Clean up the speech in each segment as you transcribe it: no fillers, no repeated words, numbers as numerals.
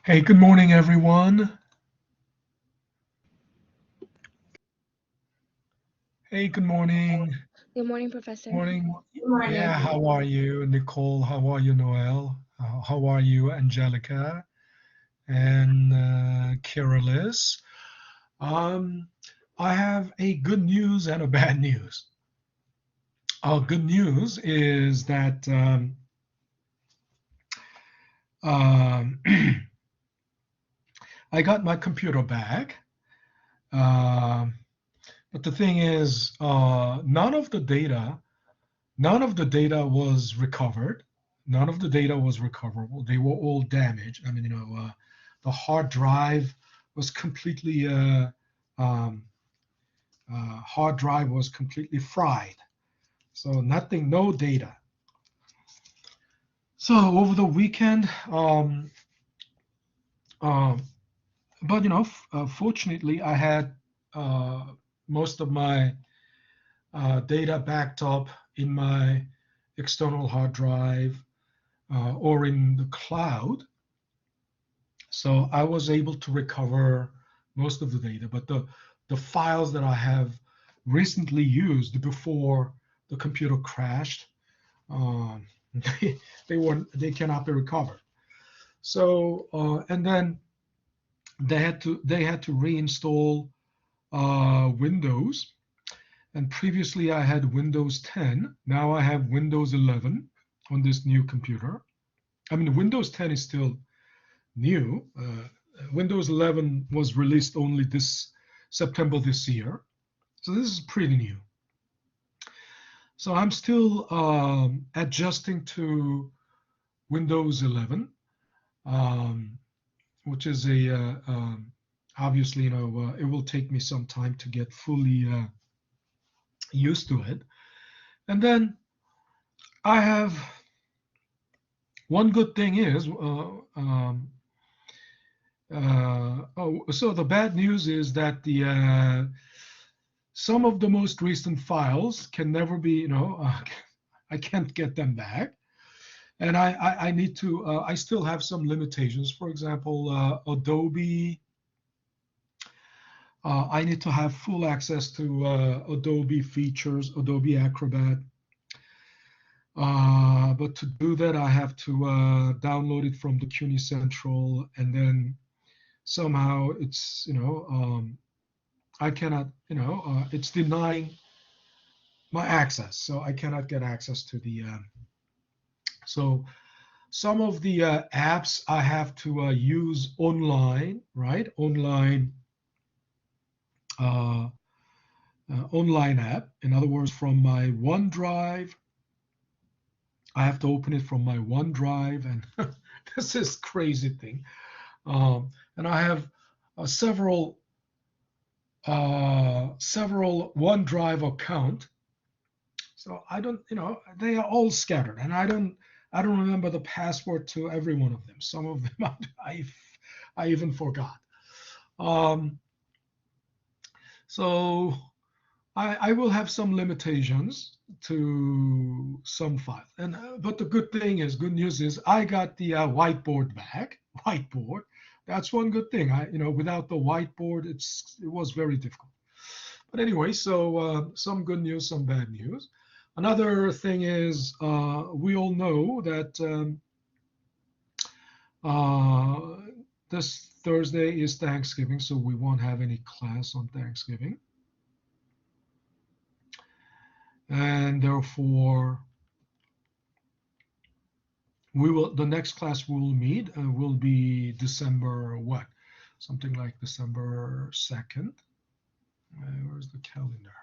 Hey, good morning, everyone. Hey, good morning. Good morning, Professor. Morning. Good morning. Yeah, how are you, Nicole? How are you, Noel? How are you, Angelica and Kirilis? Um, I have a good news and a bad news. Good news is that um, I got my computer back. Um but the thing is, none of the data was recovered. None of the data was recoverable. They were all damaged. I mean, the hard drive was completely um, hard drive was completely fried. So nothing, no data. So over the weekend, um, but fortunately, I had uh, most of my data backed up in my external hard drive or in the cloud. So I was able to recover most of the data, but the files that I have recently used before the computer crashed, um, they cannot be recovered. So and then they had to reinstall Windows. And previously I had Windows 10. Now I have Windows 11 on this new computer. I mean, Windows 10 is still new. Windows 11 was released only this September this year, so this is pretty new. So I'm still adjusting to Windows 11, um, which is obviously it will take me some time to get fully used to it. And then I have one good thing is so the bad news is that the some of the most recent files can never be, I can't get them back. And I need to, I still have some limitations. For example, Adobe, I need to have full access to Adobe features, Adobe Acrobat. But to do that, I have to download it from the CUNY Central, and then somehow it's, I cannot, it's denying my access, so I cannot get access to the. So some of the apps I have to use online, right? Uh, online app. In other words, from my OneDrive, I have to open it from my OneDrive, and this is crazy thing. And I have several OneDrive account. So I don't, they are all scattered, and I don't remember the password to every one of them. Some of them I, I even forgot. Um, so I will have some limitations to some files, and but the good news is I got the whiteboard back. Whiteboard, that's one good thing. Without the whiteboard, it was very difficult. But anyway, so some good news, some bad news. Another thing is we all know that uh, this Thursday is Thanksgiving, so we won't have any class on Thanksgiving, and therefore the next class we will meet will be December what? Something like December 2nd. Where's the calendar?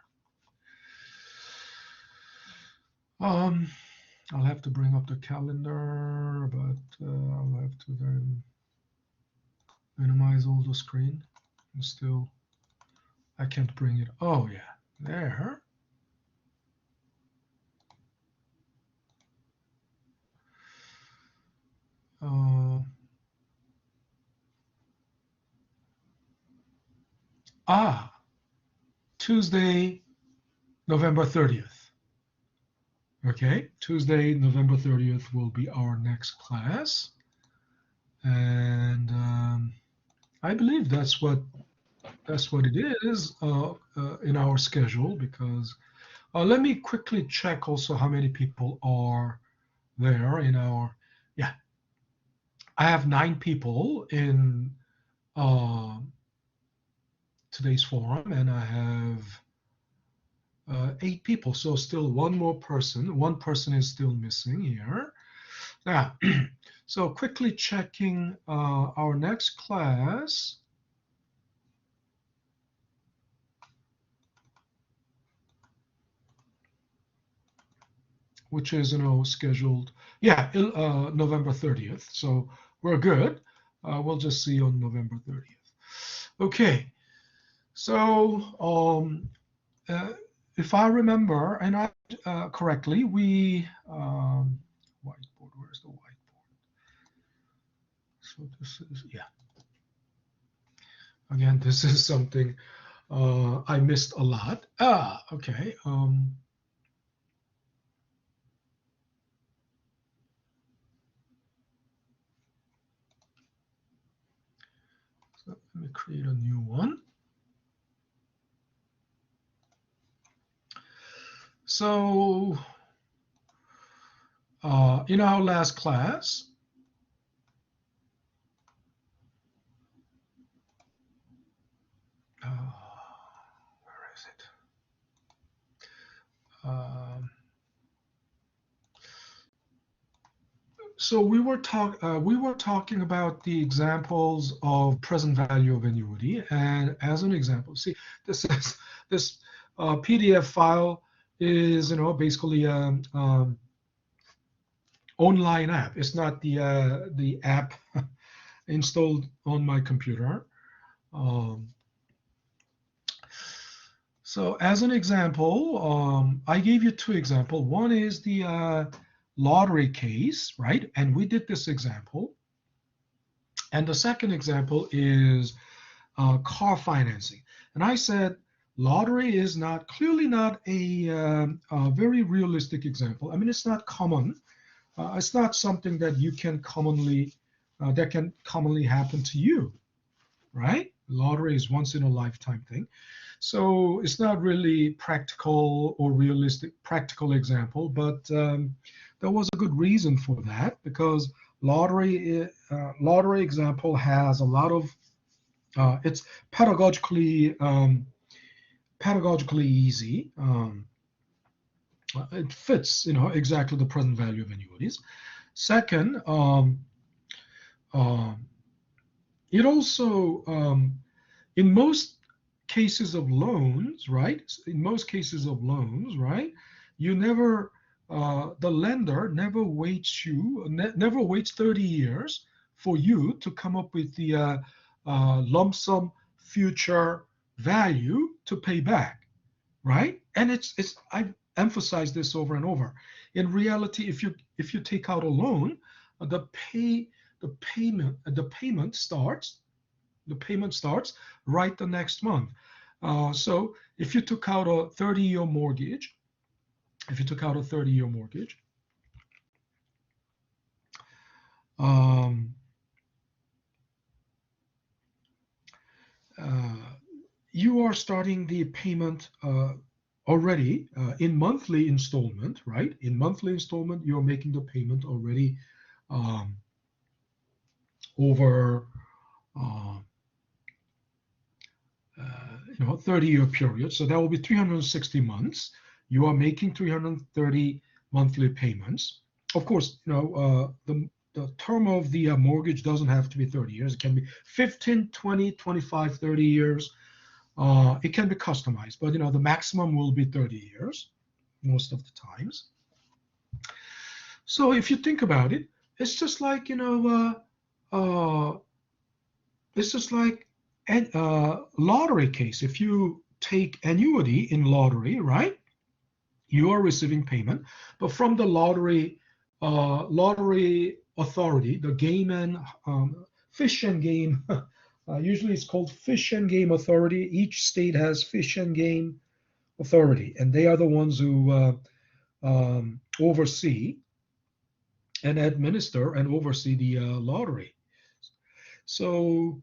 Um, I'll have to bring up the calendar, but I'll have to then minimize all the screen. And still, I can't bring it. Oh yeah, there. Uh, ah, Tuesday, November 30th. Okay, Tuesday, November 30th will be our next class. And I believe that's what it is in our schedule, because let me quickly check also how many people are there in our, yeah, I have 9 people in uh, today's forum, and I have 8 people. So still one more person. One person is still missing here. Now, so quickly checking our next class, which is, scheduled, yeah, November 30th. So we're good. We'll just see on November 30th. Okay. So if I remember and I correctly, we whiteboard. Where's the whiteboard? So this is, yeah. Again, this is something I missed a lot. Okay. So let me create a new one. So in our last class, where is it? So we were talking about the examples of present value of annuity, and as an example, see, this PDF file is, basically online app. It's not the app installed on my computer. So as an example, I gave you 2 examples. One is the lottery case, right? And we did this example. And the second example is car financing. And I said lottery is clearly not a very realistic example. I mean, it's not common. It's not something that you can that can commonly happen to you, right? Lottery is once in a lifetime thing. So it's not really practical or realistic practical example, but there was a good reason for that, because lottery example has a lot of it's pedagogically easy. It fits, exactly the present value of annuities. Second, um, it also in most cases of loans, right? In most cases of loans, right? You never, the lender never never waits 30 years for you to come up with the lump sum future value to pay back, right? And I've emphasized this over and over. In reality, if you take out a loan, the payment starts right the next month. So if you took out a 30-year mortgage, um, you are starting the payment already in monthly installment, right? In monthly installment, you're making the payment already um, over 30-year period. So that will be 360 months. You are making 330 monthly payments. Of course, the term of the mortgage doesn't have to be 30 years. It can be 15, 20, 25, 30 years. It can be customized, but the maximum will be 30 years most of the times. So if you think about it, it's just like it's just like a lottery case. If you take annuity in lottery, right? You are receiving payment, but from the lottery authority, the game and fish and game. Usually, it's called Fish and Game Authority. Each state has Fish and Game Authority, and they are the ones who oversee and administer and oversee the lottery. So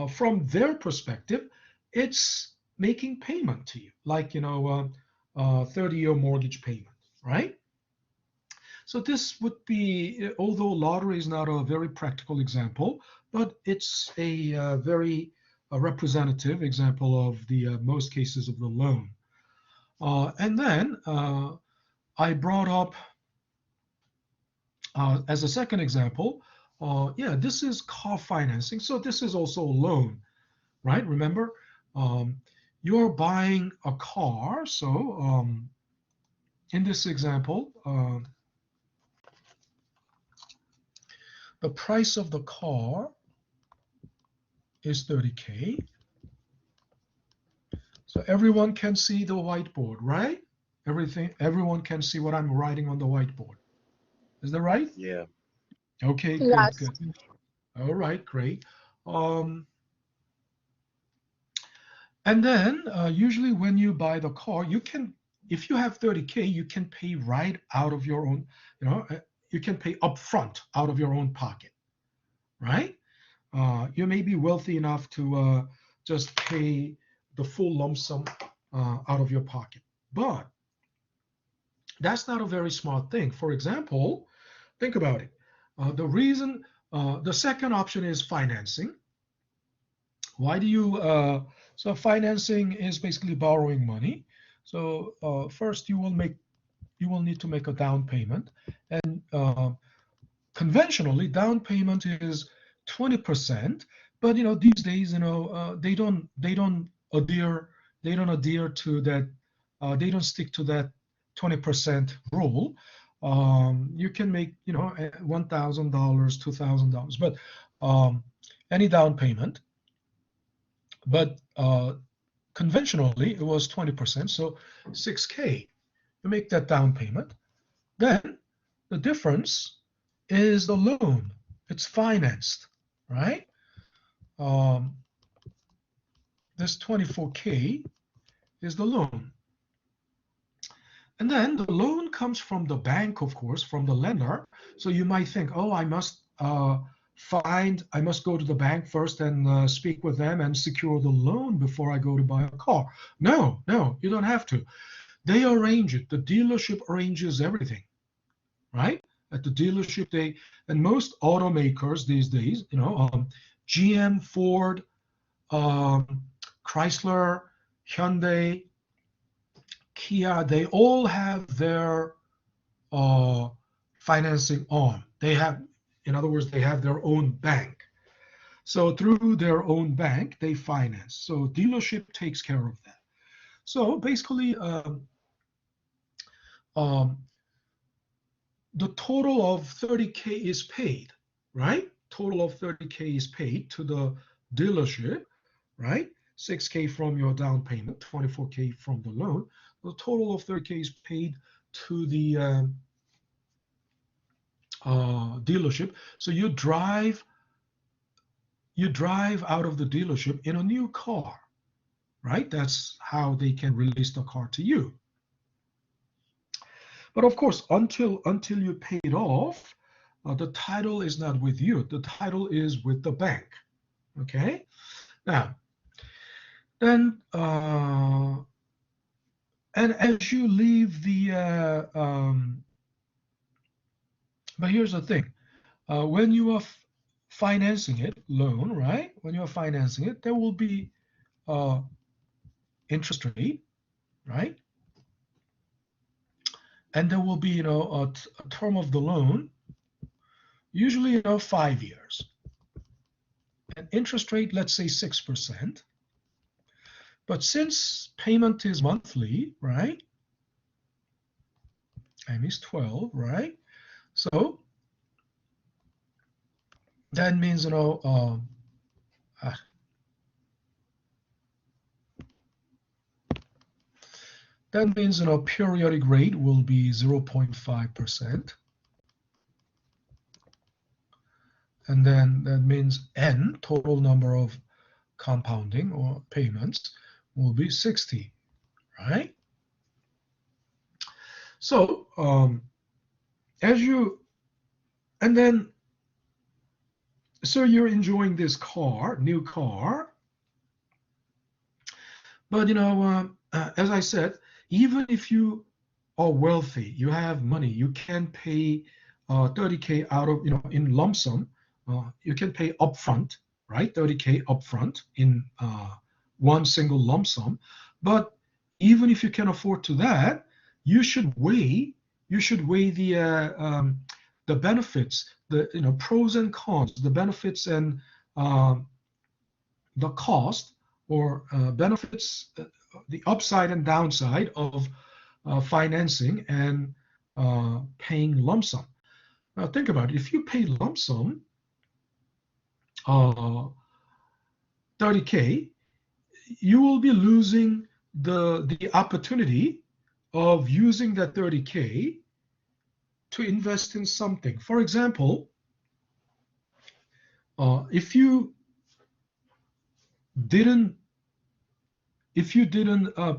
from their perspective, it's making payment to you, like 30-year mortgage payment, right? So this would be, although lottery is not a very practical example, but it's a very representative example of the most cases of the loan. And then I brought up as a second example, yeah, this is car financing. So this is also a loan, right? Remember, you're buying a car. So in this example, the price of the car is 30K. So everyone can see the whiteboard, right? Everyone can see what I'm writing on the whiteboard. Is that right? Yeah. Okay, good, Yes. good. All right, great. And then usually when you buy the car, you can, if you have 30K, you can pay right out of your own, you can pay upfront out of your own pocket, right? You may be wealthy enough to just pay the full lump sum out of your pocket. But that's not a very smart thing. For example, think about it. The second option is financing. Why do you, so financing is basically borrowing money. So first you will need to make a down payment. And conventionally, down payment is 20%, but these days, they don't adhere to that, they don't stick to that 20% rule. You can make $1,000, $2,000, but any down payment. But conventionally, it was 20%, so 6K. You make that down payment. Then the difference is the loan. It's financed, right? This 24K is the loan. And then the loan comes from the bank, of course, from the lender. So you might think, oh, I must go to the bank first and speak with them and secure the loan before I go to buy a car. No, you don't have to. They arrange it. The dealership arranges everything, right? At the dealership, and most automakers these days, GM, Ford, Chrysler, Hyundai, Kia, they all have their financing arm. In other words, they have their own bank. So through their own bank, they finance. So dealership takes care of that. So basically, the total of 30K is paid, right? Total of 30K is paid to the dealership, right? 6K from your down payment, 24K from the loan. The total of 30K is paid to the dealership. So you drive out of the dealership in a new car, right? That's how they can release the car to you. But of course, until you pay it off, the title is not with you. The title is with the bank. Okay. Now, then, and as you leave the, but here's the thing: when you are financing it, loan, right? When you are financing it, there will be interest rate, right? And there will be, a term of the loan, usually, 5 years. And interest rate, let's say 6%. But since payment is monthly, right? Time is 12, right? So that means, that means, periodic rate will be 0.5%. And then that means N, total number of compounding or payments, will be 60, right? So and then So you're enjoying this car, new car, but as I said, even if you are wealthy, you have money, you can pay 30K out of, in lump sum. You can pay upfront, right? 30K upfront in one single lump sum. But even if you can afford to that, you should weigh the benefits, the pros and cons, the benefits and the cost or benefits, the upside and downside of financing and paying lump sum. Now think about it. If you pay lump sum, uh, 30K, you will be losing the opportunity of using that 30K to invest in something. For example, if you didn't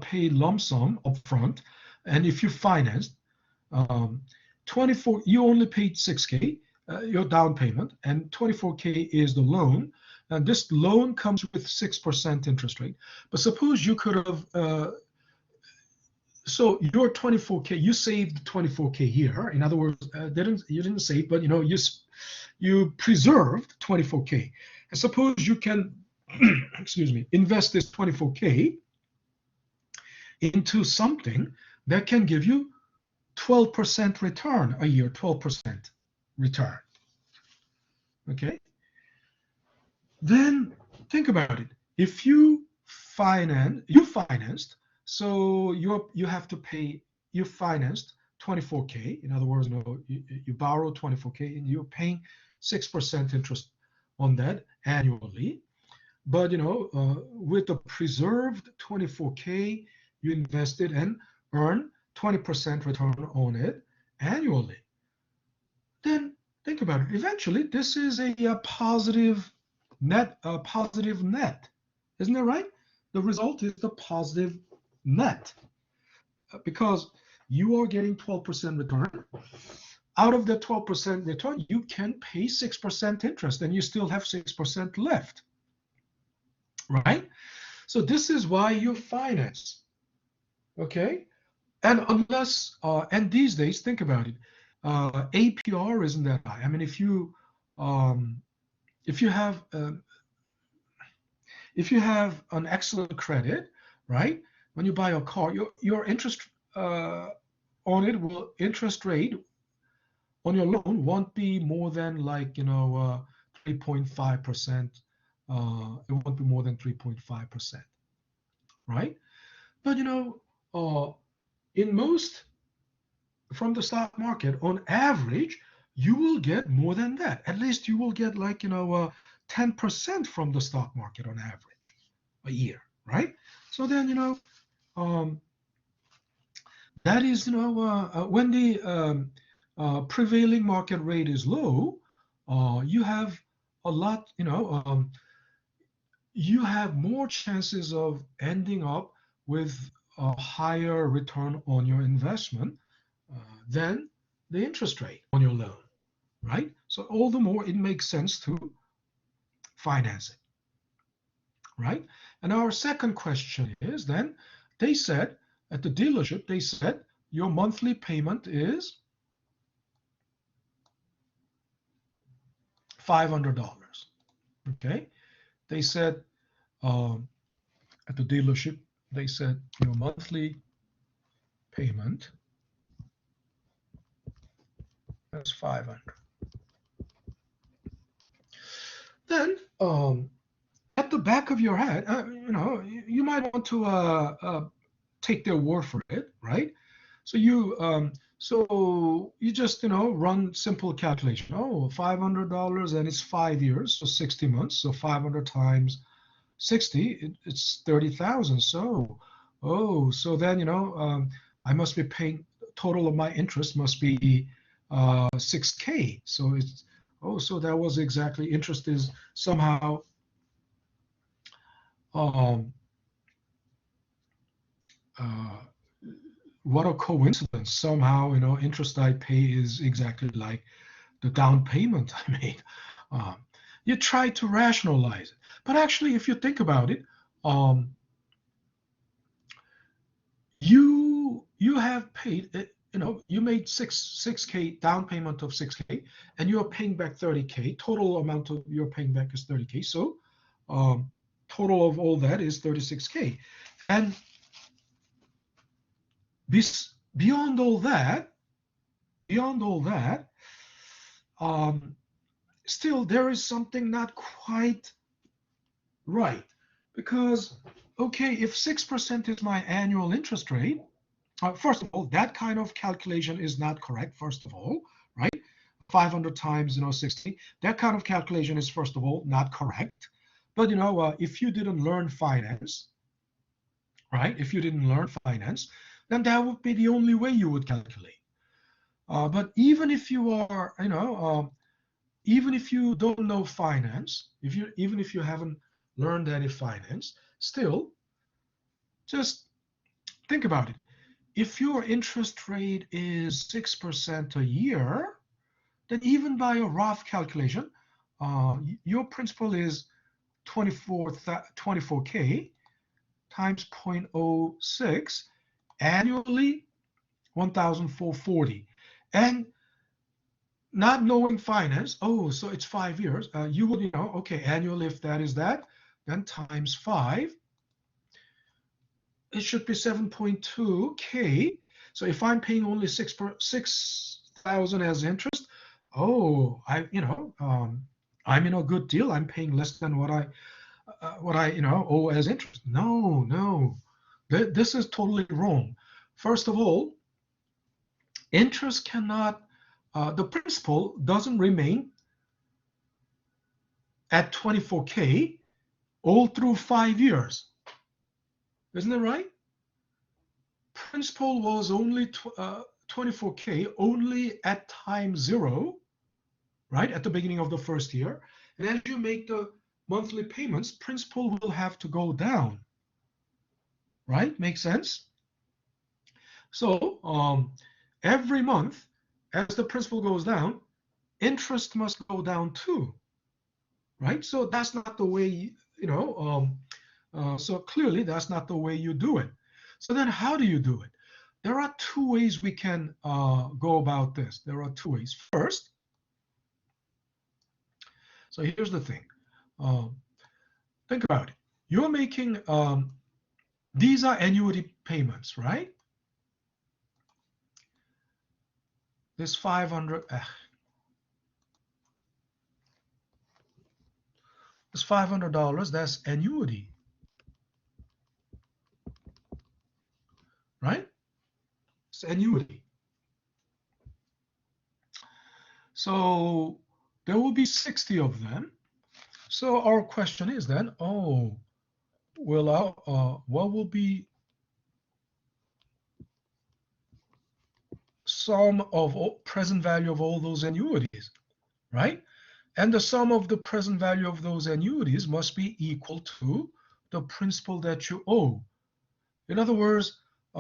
pay lump sum upfront, and if you financed, 24, you only paid 6K, your down payment, and 24K is the loan. And this loan comes with 6% interest rate. But suppose you could have, so your 24K, you saved 24K here. In other words, you didn't save, but you preserved 24K. And suppose you can, excuse me, invest this 24K into something that can give you 12% return a year, 12% return. Okay? Then think about it. If you financed, so you have to pay, you financed 24K. In other words, you borrow 24K and you're paying 6% interest on that annually. But with the preserved 24K, you invested and earn 20% return on it annually. Then think about it. Eventually, this is a positive net, isn't that right? The result is the positive net because you are getting 12% return. Out of the 12% return, you can pay 6% interest, and you still have 6% left, right? So this is why you finance, okay? And unless, and these days, think about it, APR isn't that high. I mean, if you have an excellent credit, right? When you buy a car, your interest interest rate on your loan won't be more than 3.5%. It won't be more than 3.5%, right? But in most, from the stock market, on average, you will get more than that. At least you will get 10% from the stock market on average a year, right? So then that is when the prevailing market rate is low, you have a lot, you have more chances of ending up with a higher return on your investment than the interest rate on your loan, right? So all the more it makes sense to finance it, right? And our second question is then, they said at the dealership, they said your monthly payment is $500. Okay, they said at the dealership, they said your monthly payment is 500. Then at the back of your head, you might want to take their word for it, right? So you just run simple calculation. Oh, $500 and it's 5 years, so 60 months. So 500 times 60, it's 30,000. So so then I must be paying, total of my interest must be 6K. So so that was exactly, interest is somehow um, uh, what a coincidence. Somehow, interest I pay is exactly like the down payment I made. Um, You try to rationalize it. But actually, if you think about it, you have paid, you made 6K down payment of 6K, and you are paying back 30K. Total amount of you're paying back is 30K. So total of all that is 36K. And this, beyond all that, still there is something not quite right. Because, okay, if 6% is my annual interest rate, first of all, that kind of calculation is not correct, first of all, right? 500 times, 60, that kind of calculation is, first of all, not correct. But, if you didn't learn finance, right? If you didn't learn finance, then that would be the only way you would calculate. But even if you are, even if you don't know finance, even if you haven't learned any finance, still, just think about it. If your interest rate is 6% a year, then even by a rough calculation, your principal is 24K times 0.06, annually 1,440. And not knowing finance, so it's 5 years, you would, okay, annually, if that is that, then times 5, it should be 7.2K. So if I'm paying only 6,000 as interest, I'm in a good deal. I'm paying less than what I owe as interest. No, this is totally wrong. First of all, interest cannot, the principal doesn't remain at 24K all through 5 years. Isn't that right? Principal was only 24K only at time 0, right? At the beginning of the first year. And as you make the monthly payments, principal will have to go down, right? Makes sense? So every month, as the principal goes down, interest must go down too, right? So that's not the way, so clearly that's not the way you do it. So then how do you do it? There are two ways we can go about this. There are two ways. First, so here's the thing. Think about it. You're making, these are annuity payments, right? This 500, this $500, that's annuity, right? It's annuity. So there will be 60 of them. So our question is then, what will be sum of present value of all those annuities, right? And the sum of the present value of those annuities must be equal to the principal that you owe. In other words,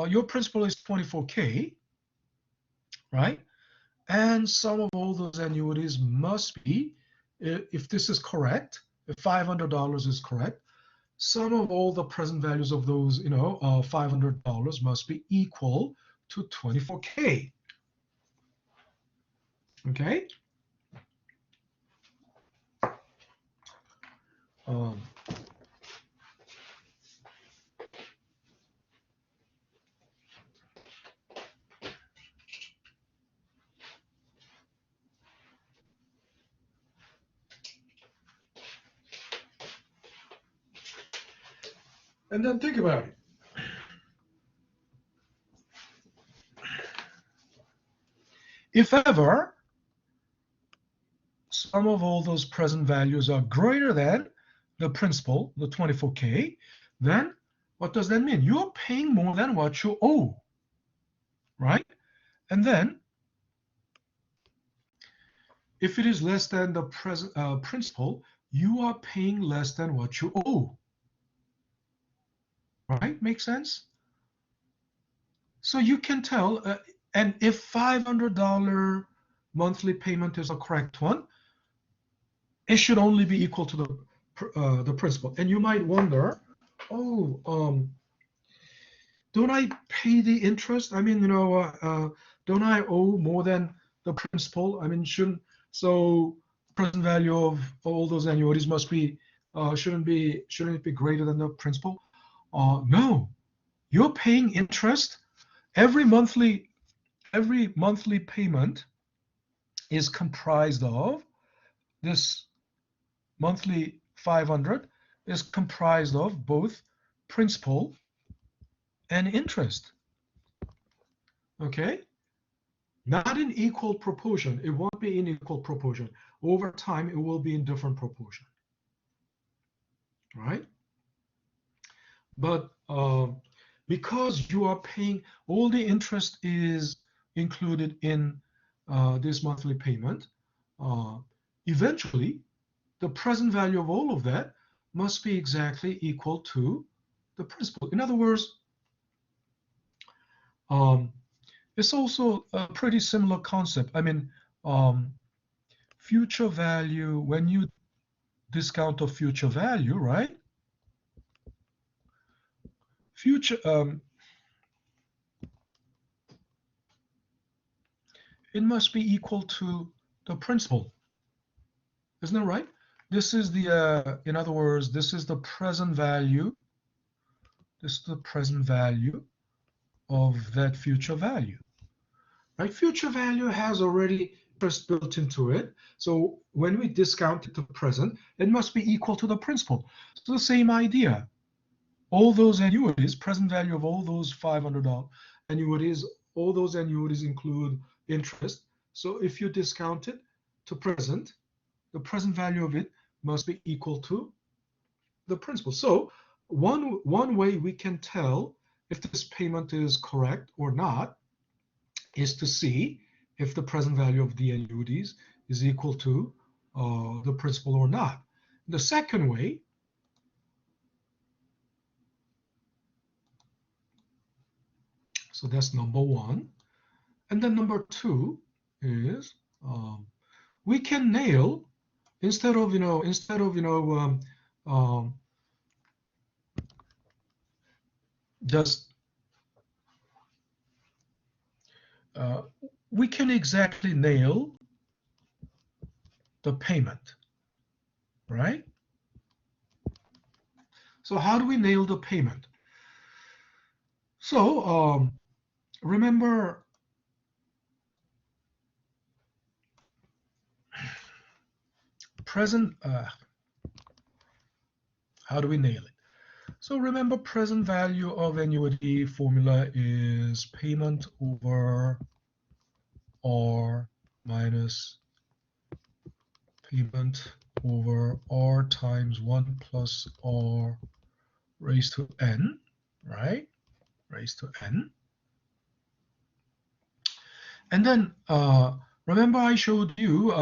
your principal is 24K, right? And sum of all those annuities must be, if this is correct, if $500 is correct, sum of all the present values of those, $500 must be equal to 24K. Okay? And then think about it. If ever sum of all those present values are greater than the principal, the 24K, then what does that mean? You're paying more than what you owe, right? And then if it is less than the principal, you are paying less than what you owe, right? Makes sense? So you can tell, and if $500 monthly payment is a correct one, it should only be equal to the principal. And you might wonder, oh, don't I pay the interest? I mean, don't I owe more than the principal? I mean, so present value of all those annuities must be shouldn't it be greater than the principal? No, you're paying interest every monthly payment is comprised of this monthly 500 is comprised of both principal and interest. Okay? Not in equal proportion. It won't be in equal proportion. Over time, it will be in different proportion. Right? But because you are paying, all the interest is included in this monthly payment, eventually, the present value of all of that must be exactly equal to the principal. In other words, it's also a pretty similar concept. I mean, future value, when you discount of future value, right? Future, it must be equal to the principal. Isn't that right? This is the, in other words, this is the present value. This is the present value of that future value. Right? Future value has already interest built into it. So when we discount it to present, it must be equal to the principal. So the same idea. All those annuities, present value of all those $500 annuities, all those annuities include interest. So if you discount it to present, the present value of it must be equal to the principal. So one way we can tell if this payment is correct or not is to see if the present value of the annuities is equal to the principal or not. The second way so that's number one. And then number two is we can nail instead of just we can exactly nail the payment, right? So how do we nail the payment? So remember present, how do we nail it? So remember present value of annuity formula is payment over R minus payment over R times 1 plus R raised to N, right? Raised to N. And then remember I showed you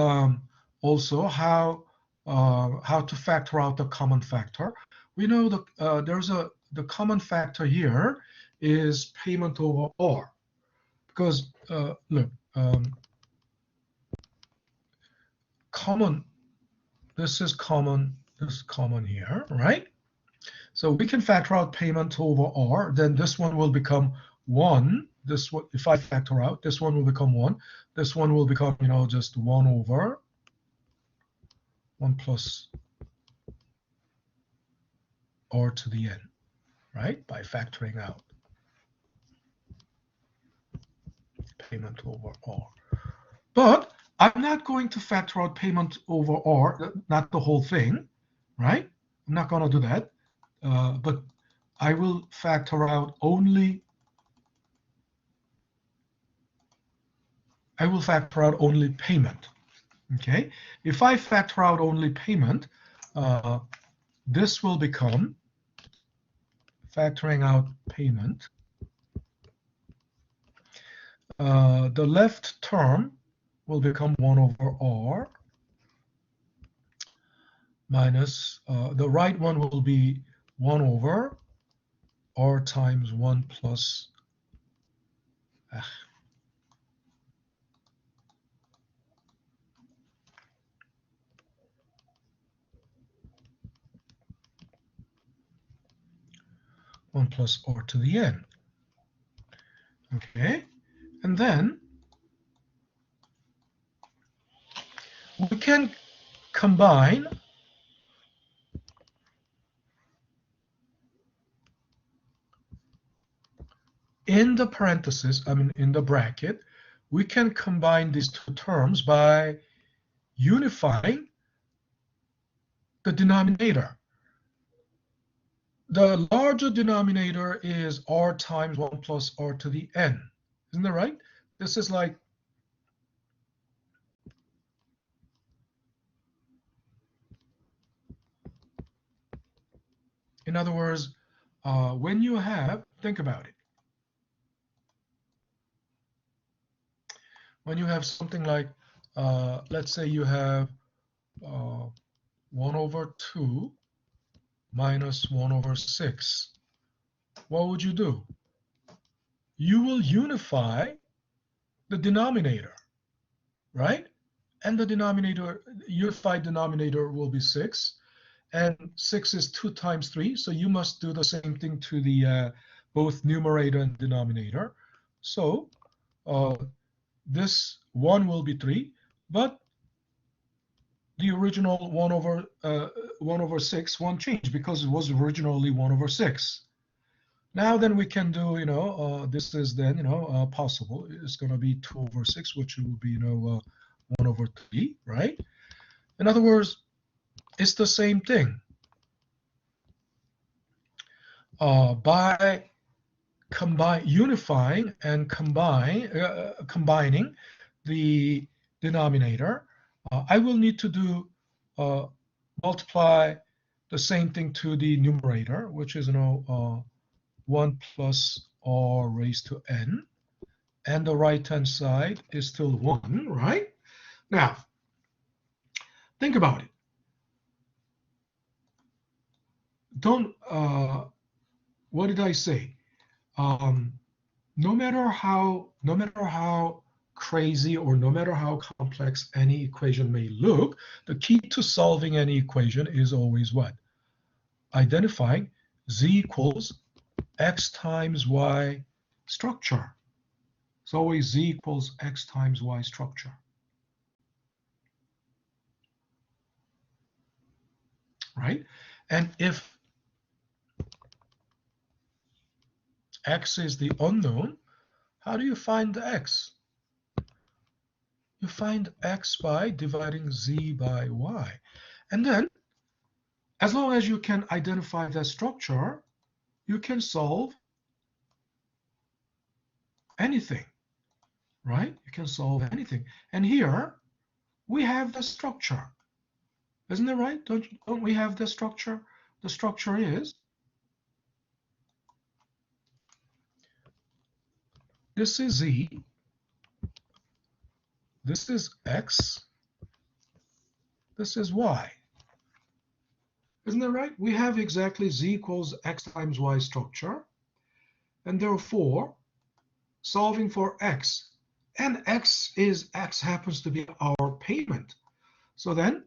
also how to factor out the common factor. We know the common factor here is payment over R, because look, common, this is common here, right? So we can factor out payment over R, then this one will become 1. This one, if I factor out, this one will become 1. This one will become, just 1 over 1 plus R to the N, right? By factoring out payment over R. But I'm not going to factor out payment over R, not the whole thing, right? I'm not going to do that. But I will factor out only payment. Okay, if I factor out only payment, this will become factoring out payment. The left term will become 1 over R minus the right one will be 1 over R times 1 plus 1 plus r to the n. Okay, and then we can combine in the parenthesis, in the bracket, we can combine these two terms by unifying the denominator. The larger denominator is r times 1 plus r to the n. Isn't that right? This is like, in other words, when you have, think about it. When you have something like, let's say you have 1 over 2 minus 1 over 6. What would you do? You will unify the denominator, right? And the denominator, unified denominator will be 6. And 6 is 2 times 3, so you must do the same thing to the both numerator and denominator. So this 1 will be 3, but the original 1 over 6 won't change because it was originally 1 over 6. Now then we can do, this is then, possible. It's going to be 2 over 6, which will be, 1 over 3, right? In other words, it's the same thing. By unifying and combining the denominator, I will need to do multiply the same thing to the numerator, which is 1 plus r raised to n, and the right-hand side is still 1, right? Now, think about it. Don't, what did I say? No matter how crazy or no matter how complex any equation may look, the key to solving any equation is always what? Identifying z equals x times y structure. It's always z equals x times y structure. Right? And if x is the unknown, how do you find the x? You find x by dividing z by y. And then, as long as you can identify the structure, you can solve anything, right? You can solve anything. And here, we have the structure. Isn't it right? Don't we have the structure? The structure is, this is z, this is x, this is y. Isn't that right? We have exactly z equals x times y structure. And therefore, solving for x, and x happens to be our payment. So then,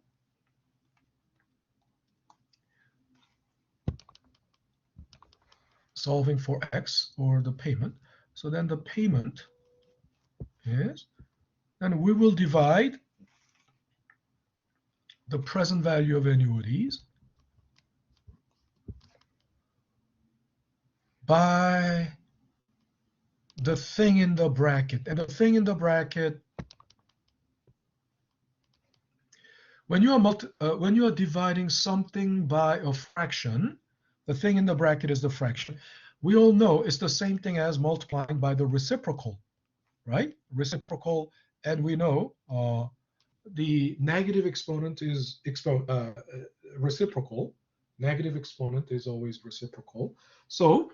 solving for x, or the payment, so then the payment is, and we will divide the present value of annuities by the thing in the bracket. And the thing in the bracket, when you are dividing something by a fraction, the thing in the bracket is the fraction. We all know it's the same thing as multiplying by the reciprocal, right? Reciprocal, and we know the negative exponent is reciprocal. Negative exponent is always reciprocal. So,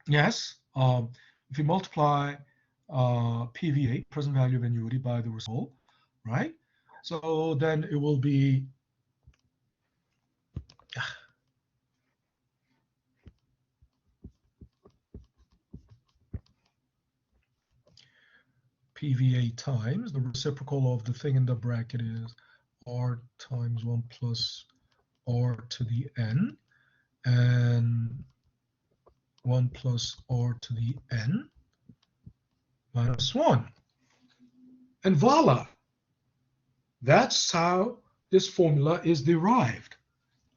yes, if you multiply PVA, present value of annuity, by the reciprocal, right? So then it will be PVA times the reciprocal of the thing in the bracket is r times 1 plus r to the n, and 1 plus r to the n minus 1. And voila, that's how this formula is derived.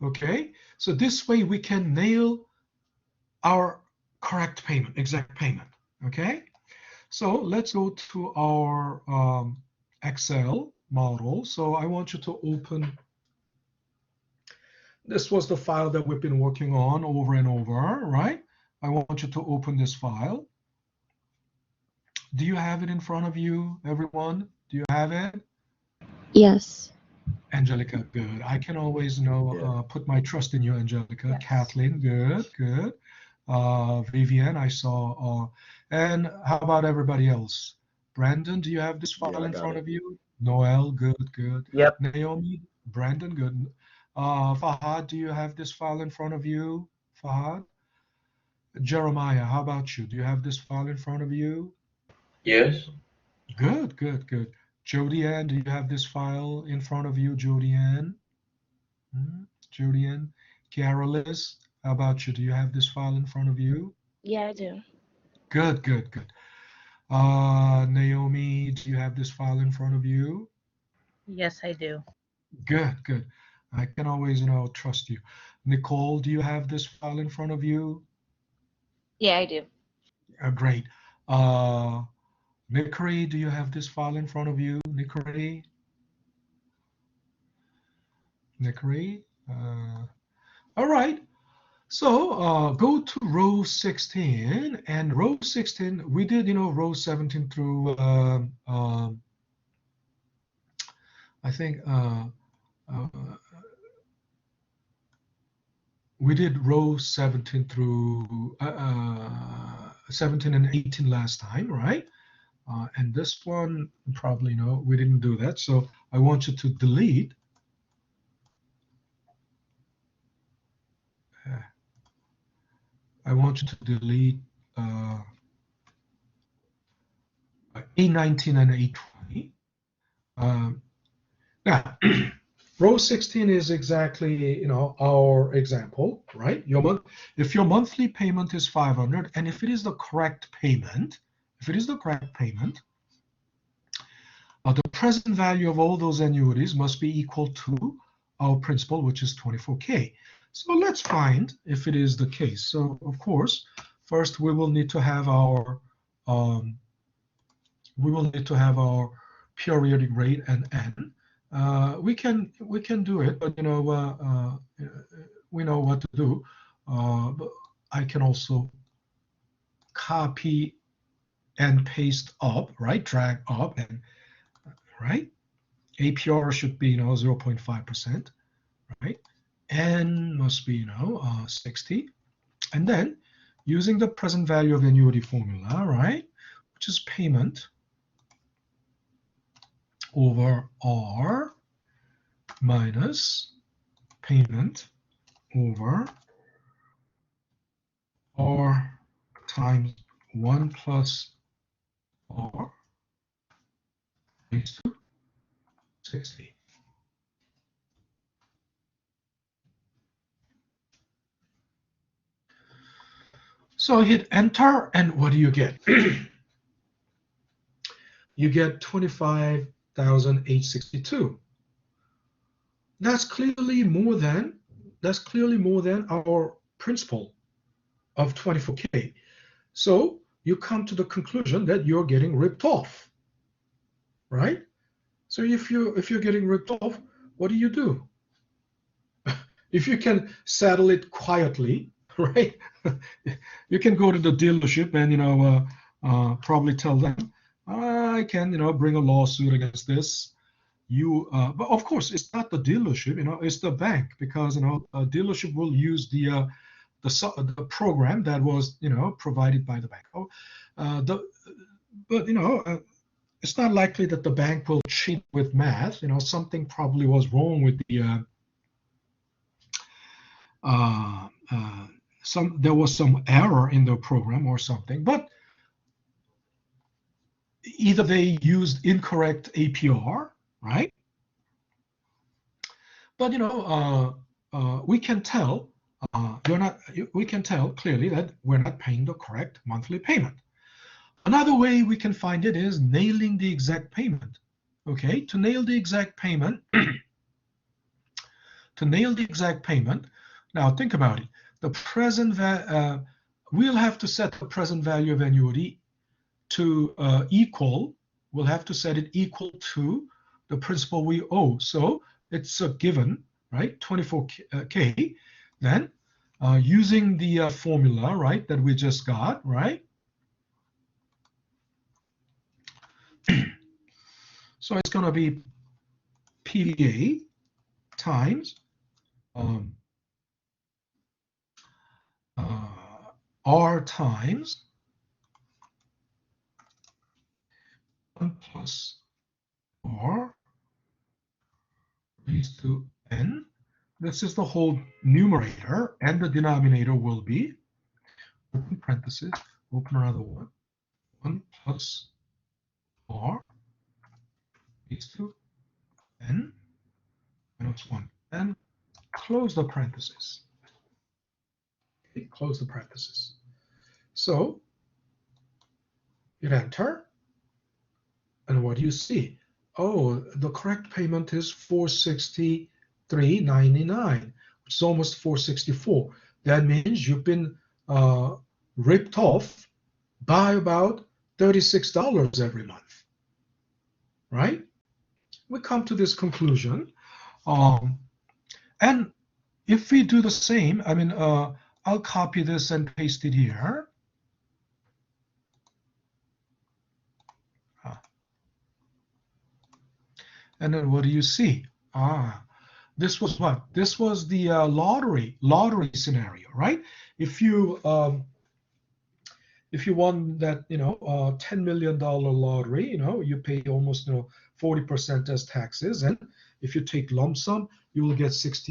Okay, so this way we can nail our correct payment, exact payment. Okay, so let's go to our Excel model. So I want you to open, this was the file that we've been working on over and over, right? I want you to open this file. Do you have it in front of you, everyone? Do you have it? Yes. Angelica, good. I can always put my trust in you, Angelica. Yes. Kathleen, good, good. Vivian, I saw. And how about everybody else? Brandon, do you have this file in front of you? Noel, good, good. Yep. Naomi, Brandon, good. Fahad, do you have this file in front of you? Fahad? Jeremiah, how about you? Do you have this file in front of you? Yes. Good, good, good. Jody Ann, do you have this file in front of you, Jody Ann? Jody Ann. Carolis, how about you? Do you have this file in front of you? Yeah, I do. Good, good, good. Naomi, do you have this file in front of you? Yes, I do. Good, good. I can always, trust you. Nicole, do you have this file in front of you? Yeah, I do. Great. Nikari, do you have this file in front of you? Nikari? Nikari? All right. So go to row 16, and row 16, we did, row 17 through, I think, we did row 17 through 17 and 18 last time, right? And this one, probably, no, we didn't do that. So I want you to delete. I want you to delete A19 and A20. Now, row 16 is exactly, our example, right? If your monthly payment is 500, and if it is the correct payment, the present value of all those annuities must be equal to our principal, which is 24K. So let's find if it is the case. So of course, first we will need to have our periodic rate and N. We can do it, but we know what to do. But I can also copy and paste up, right? Drag up and right. APR should be 0.5%, right? N must be 60, and then using the present value of annuity formula, right, which is payment over R minus payment over R times 1 plus R raised to 60. So hit enter, and what do you get? You get 25,862. That's clearly more than our principal of 24K. So you come to the conclusion that you're getting ripped off, right? So if you're getting ripped off, what do? If you can settle it quietly, right? You can go to the dealership and probably tell them, I can bring a lawsuit against this. But of course it's not the dealership, it's the bank, because a dealership will use the program that was provided by the bank. But it's not likely that the bank will cheat with math. Something probably was wrong with the there was some error in the program or something, but either they used incorrect APR, right? But we can tell we can tell clearly that we're not paying the correct monthly payment. Another way we can find it is nailing the exact payment. Okay, to nail the exact payment, now think about it. The present we'll have to set the present value of annuity to equal. We'll have to set it equal to the principal we owe. So it's a given, right? 24K. Then using the formula, right, that we just got, right? So it's going to be PDA times R times 1 plus R raised to N. This is the whole numerator, and the denominator will be, open parenthesis, open another one, 1 plus R raised to N minus 1, and close the parenthesis. Okay, close the parenthesis. So hit enter, and what do you see? Oh, the correct payment is $463.99, which is almost $464. That means you've been ripped off by about $36 every month, right? We come to this conclusion. And if we do the same, I mean, I'll copy this and paste it here. And then what do you see? This was what? This was the lottery scenario, right? If you won that, $10 million lottery, you pay almost 40% as taxes, and if you take lump sum, you will get 6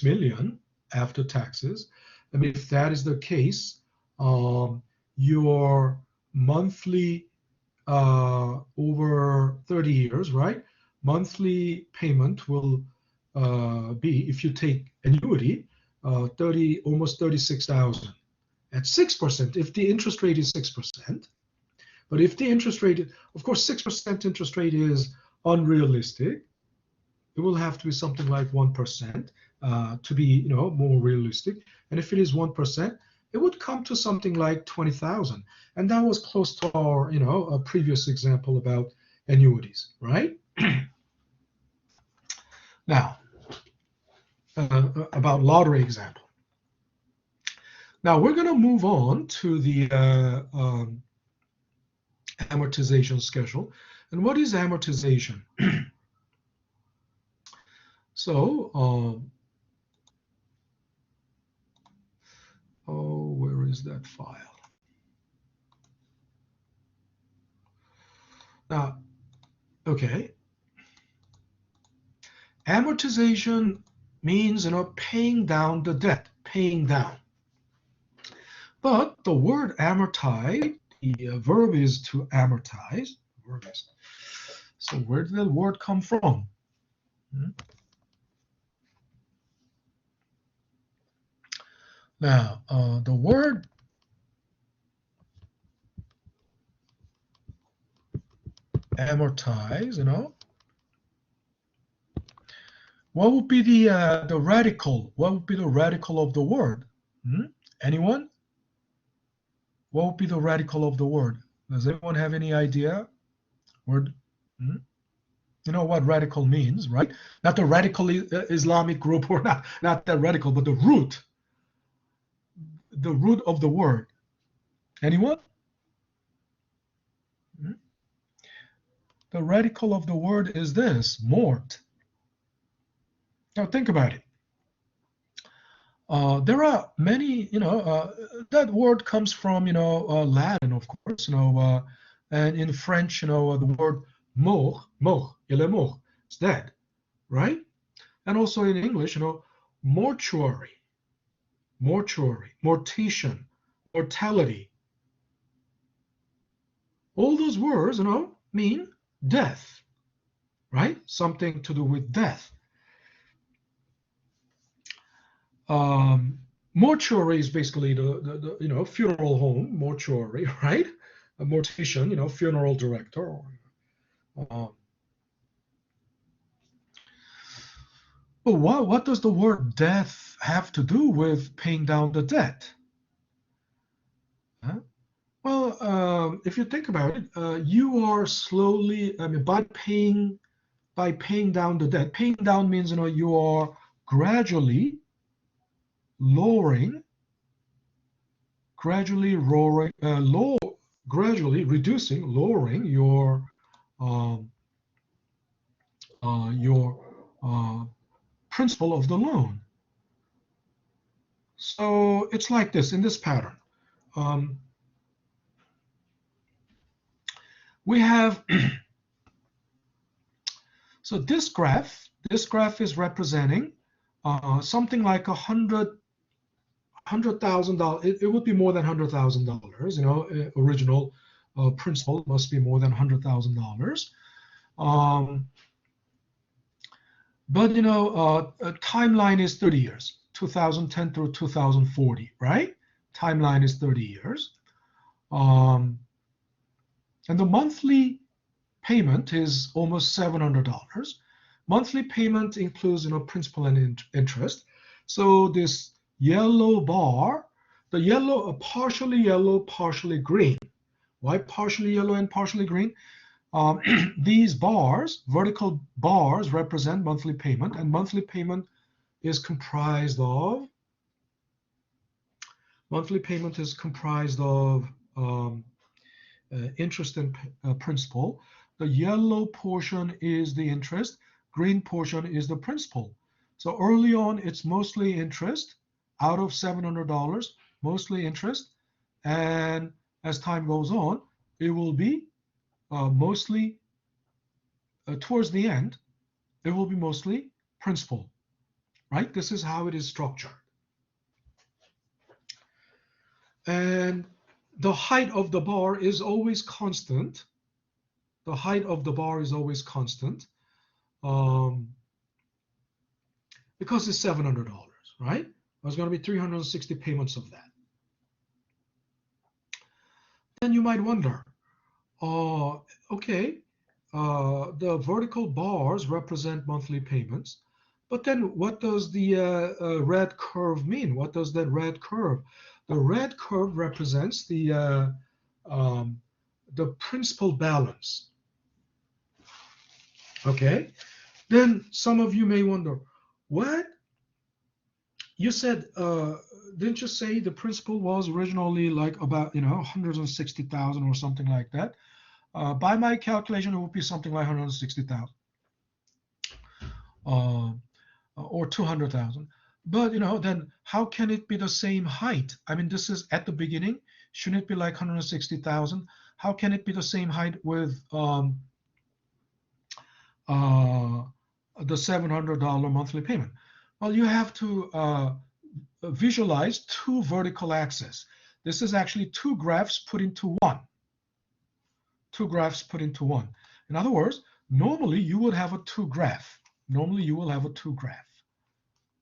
million after taxes. I mean, if that is the case, your monthly over 30 years, right? Monthly payment will be, if you take annuity, almost 36,000 at 6%. If the interest rate is 6%, but if the interest rate, of course, 6% interest rate is unrealistic. It will have to be something like 1% to be, more realistic. And if it is 1%, it would come to something like 20,000. And that was close to our, a previous example about annuities, right? Now, about lottery example. Now we're going to move on to the amortization schedule. And what is amortization? So, where is that file? Now, okay. Amortization means, paying down the debt, paying down. But the word amortize, the verb is to amortize. So where did the word come from? Now, the word amortize, what would be the radical? What would be the radical of the word? Anyone? What would be the radical of the word? Does anyone have any idea? Word? You know what radical means, right? Not the radical Islamic group, or not that radical, but the root of the word. Anyone? The radical of the word is this, mort. Now think about it. There are many, that word comes from, Latin, of course, and in French, the word mort, il est mort, it's dead, right? And also in English, mortuary, mortician, mortality. All those words, mean death. right? Something to do with death. Mortuary is basically the funeral home, mortuary, right? A mortician, funeral director. But what does the word death have to do with paying down the debt? Huh? Well, if you think about it, you are slowly, I mean, by paying down the debt. Paying down means you are gradually lowering, gradually lowering your principal of the loan. So it's like this in this pattern. We have so this graph is representing something like $100,000. It would be more than $100,000. Original principal must be more than $100,000. But timeline is 30 years, 2010 through 2040, right? Timeline is 30 years. And the monthly payment is almost $700. Monthly payment includes principal and interest. So this yellow bar, the yellow, partially green. Why partially yellow and partially green? These bars, vertical bars, represent monthly payment, and monthly payment is comprised of interest and principal. The yellow portion is the interest, green portion is the principal. So early on, it's mostly interest. Out of $700, mostly interest, and as time goes on, it will be mostly towards the end, it will be mostly principal, right? This is how it is structured. And the height of the bar is always constant. The height of the bar is always constant because it's $700, right? There's going to be 360 payments of that. Then you might wonder, okay, the vertical bars represent monthly payments, but then what does the red curve mean? What does that red curve? The red curve represents the principal balance. Okay, then some of you may wonder, what? You said, didn't you say the principal was originally like about 160,000 or something like that? By my calculation, it would be something like 160,000 or 200,000. But then how can it be the same height? I mean, this is at the beginning. Shouldn't it be like 160,000? How can it be the same height with the $700 monthly payment? Well, you have to visualize two vertical axes. This is actually two graphs put into one. Two graphs put into one. In other words, normally you would have a two graph. Normally you will have a two graph,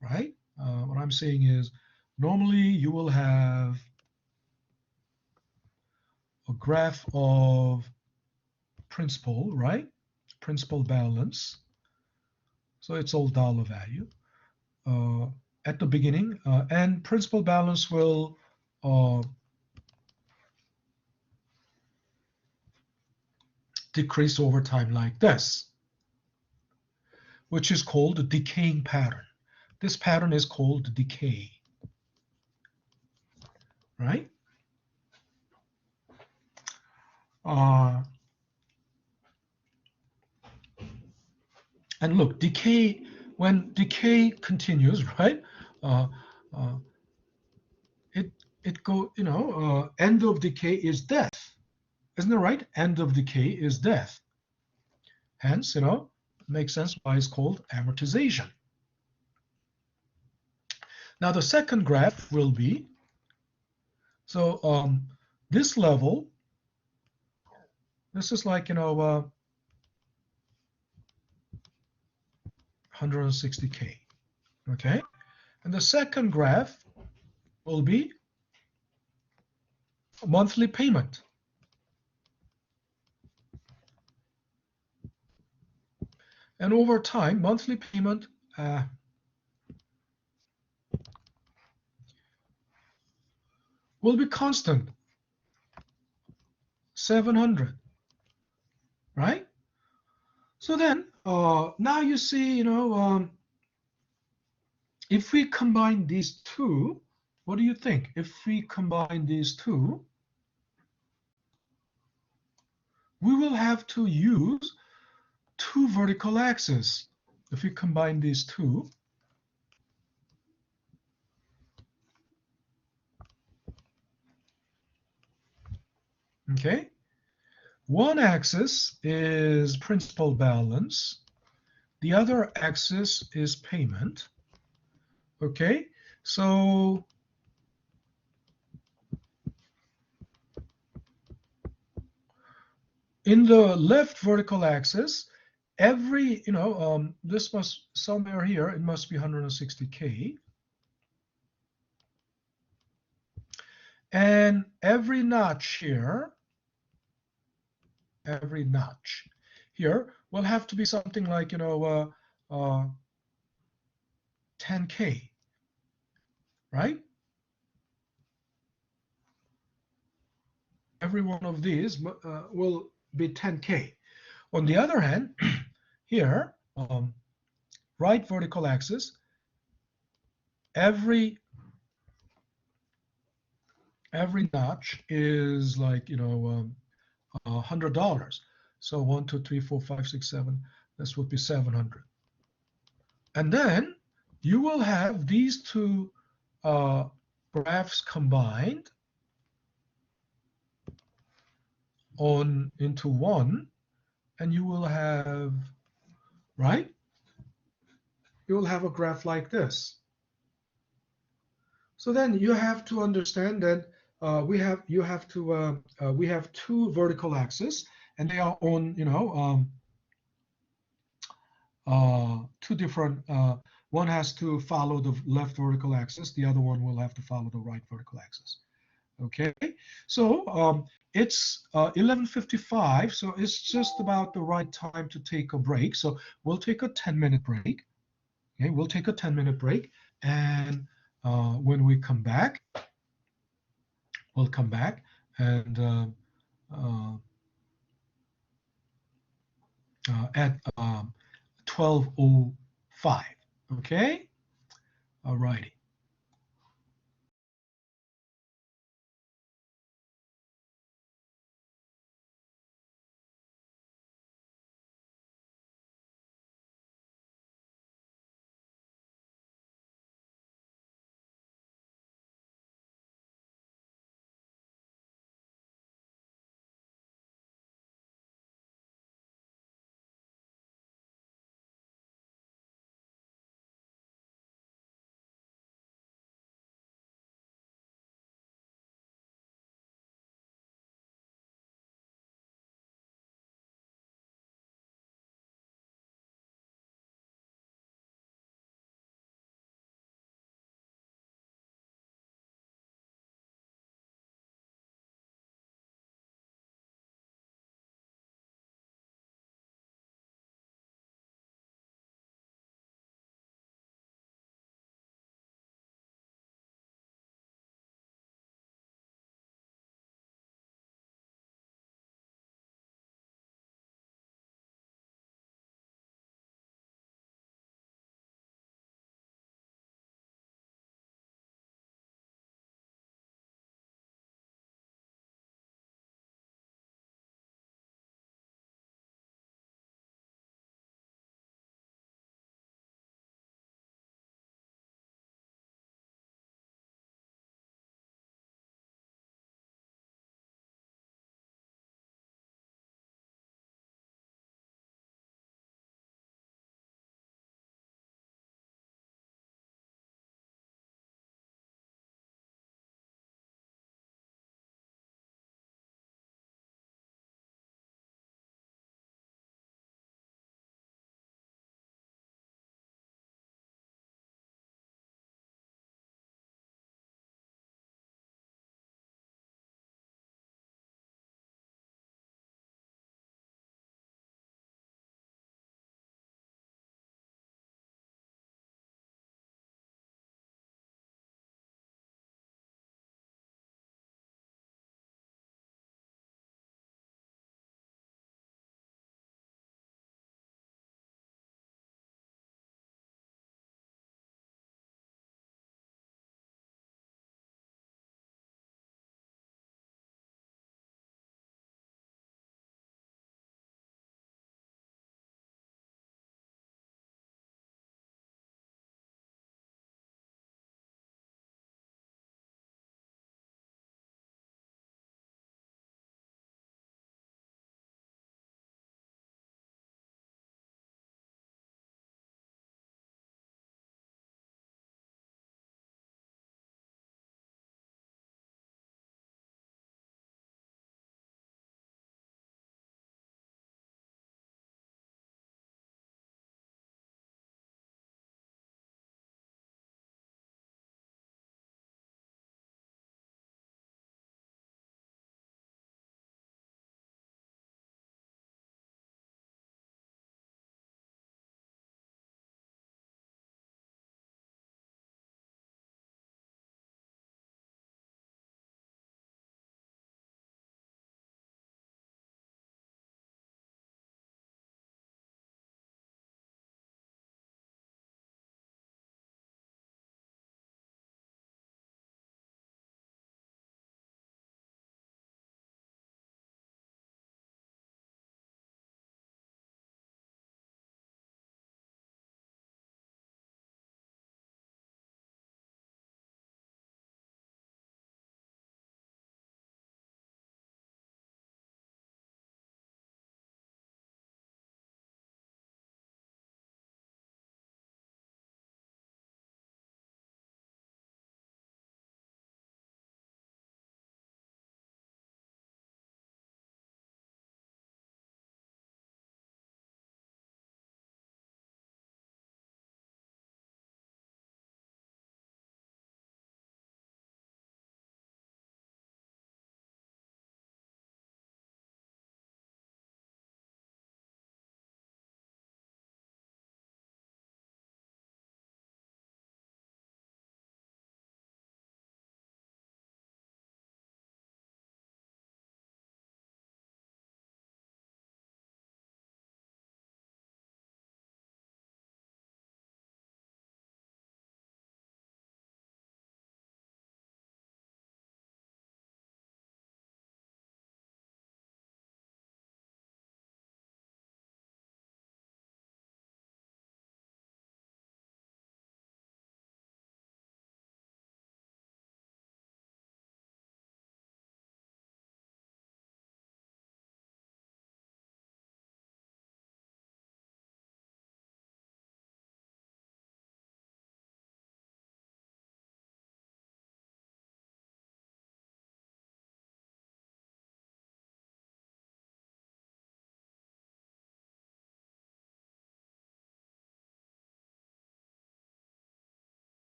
right? What I'm saying is normally you will have a graph of principal, right? Principal balance. So it's all dollar value at the beginning, and principal balance will decrease over time like this, which is called the decaying pattern. This pattern is called decay, right? And look, decay, when decay continues, right? End of decay is death, isn't it right? End of decay is death. Hence, it makes sense why it's called amortization. Now the second graph will be, so this level, this is like, 160K. Okay, and the second graph will be monthly payment. And over time, monthly payment will be constant, 700, right? So then, now you see, if we combine these two, what do you think? If we combine these two, we will have to use two vertical axes. If we combine these two, okay, one axis is principal balance, the other axis is payment. Okay, so in the left vertical axis, every, this must somewhere here, it must be 160K. And every notch here will have to be something like, 10K, right? Every one of these will be 10K. On the other hand, here, right vertical axis, every notch is like, $100. So 1, 2, 3, 4, 5, 6, 7. This would be 700. And then you will have these two graphs combined into one, and you will have, right? You will have a graph like this. So then you have to understand that we have two vertical axes, and they are on, two different. One has to follow the left vertical axis. The other one will have to follow the right vertical axis. Okay, so it's 11:55, so it's just about the right time to take a break. So we'll take a 10-minute break. Okay, we'll take a 10-minute break, and when we come back, we'll come back and at 12:05. Okay, all righty.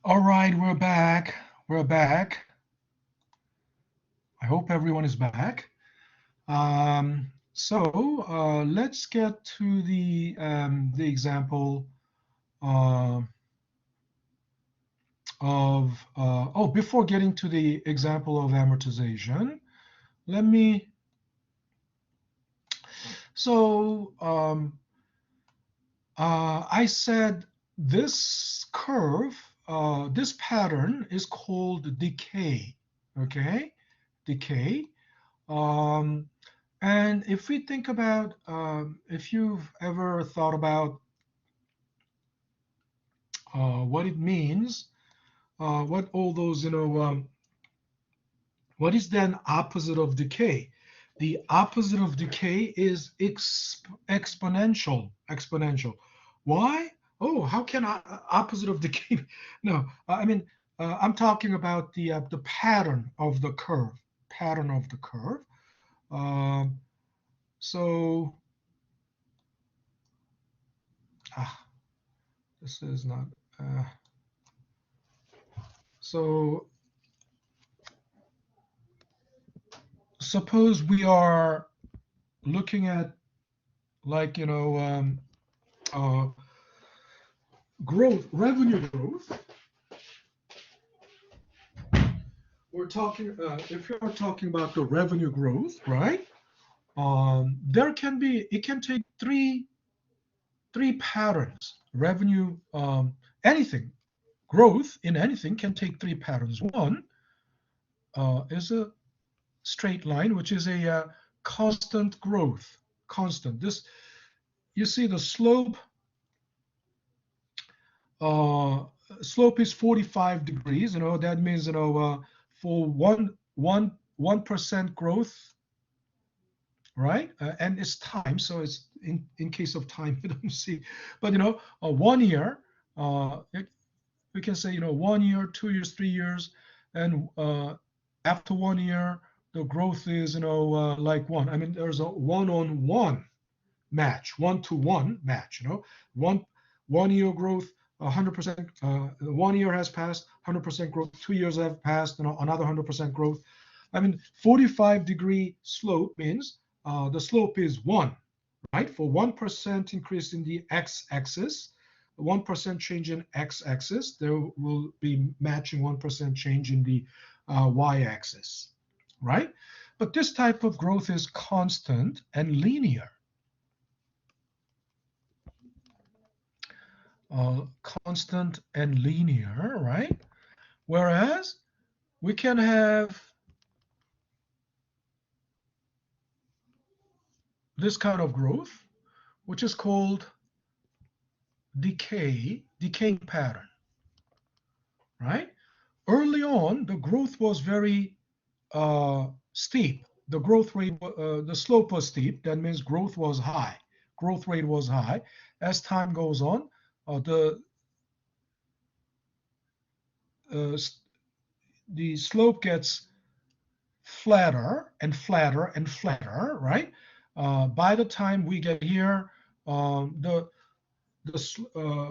All right, we're back. We're back. I hope everyone is back. Let's get to the example before getting to the example of amortization, let me. I said this curve, this pattern is called decay. Okay, decay. Um, and if we think about, if you've ever thought about what it means, what all those, what is then opposite of decay? The opposite of decay is exponential. Exponential. Why? Oh, how can opposite of decay? No, I mean, I'm talking about the pattern of the curve. Pattern of the curve. Um, so, ah, this is not. Uh, so, suppose we are looking at, like, growth, revenue growth. We're talking, if you're talking about the revenue growth, right? There can be, it can take three patterns. Revenue, anything, growth in anything can take three patterns. One is a straight line, which is a constant growth. Constant. This, you see the slope. Uh, Slope is 45 degrees. That means for 1% growth, right? And it's time, so it's in case of time you don't see, but 1 year, we can say 1 year, 2 years, 3 years, and after 1 year the growth is like one. I mean, there's a one-on-one match, 1-to-1 match. One year growth, 100%. 1 year has passed, 100% growth. 2 years have passed, another 100% growth. I mean, 45-degree slope means the slope is one, right? For 1% increase in the x-axis, 1% change in x-axis, there will be matching 1% change in the y-axis, right? But this type of growth is constant and linear. Constant and linear, right? Whereas we can have this kind of growth, which is called decaying pattern, right? Early on, the growth was very steep. The growth rate, the slope was steep. That means growth was high. Growth rate was high. As time goes on, the slope gets flatter and flatter and flatter, right? By the time we get here, the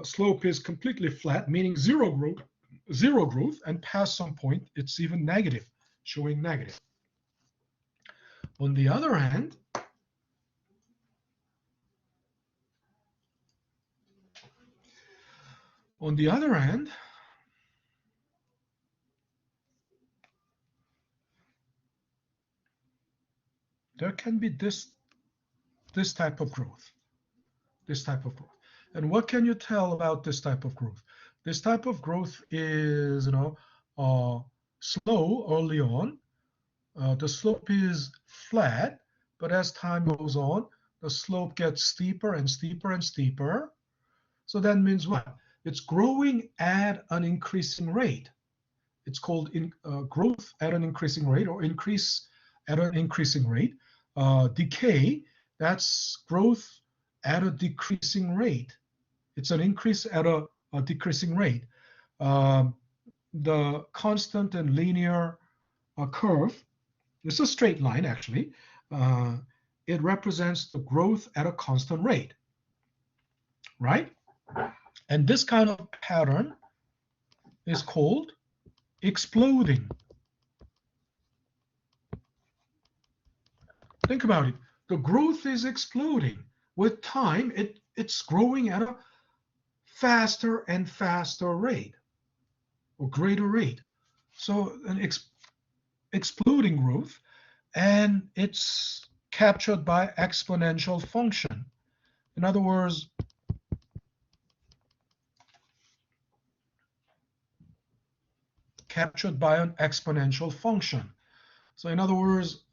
slope is completely flat, meaning zero growth, and past some point, it's even negative, showing negative. On the other hand, there can be this type of growth, And what can you tell about this type of growth? This type of growth is, slow early on. The slope is flat, but as time goes on, the slope gets steeper and steeper and steeper. So that means what? It's growing at an increasing rate. It's called growth at an increasing rate, or increase at an increasing rate. Decay, that's growth at a decreasing rate. It's an increase at a decreasing rate. The constant and linear curve, it's a straight line actually. It represents the growth at a constant rate, right? And this kind of pattern is called exploding. Think about it. The growth is exploding. With time, it's growing at a faster and faster rate or greater rate. So an exploding growth, and it's captured by exponential function. In other words, captured by an exponential function. So in other words,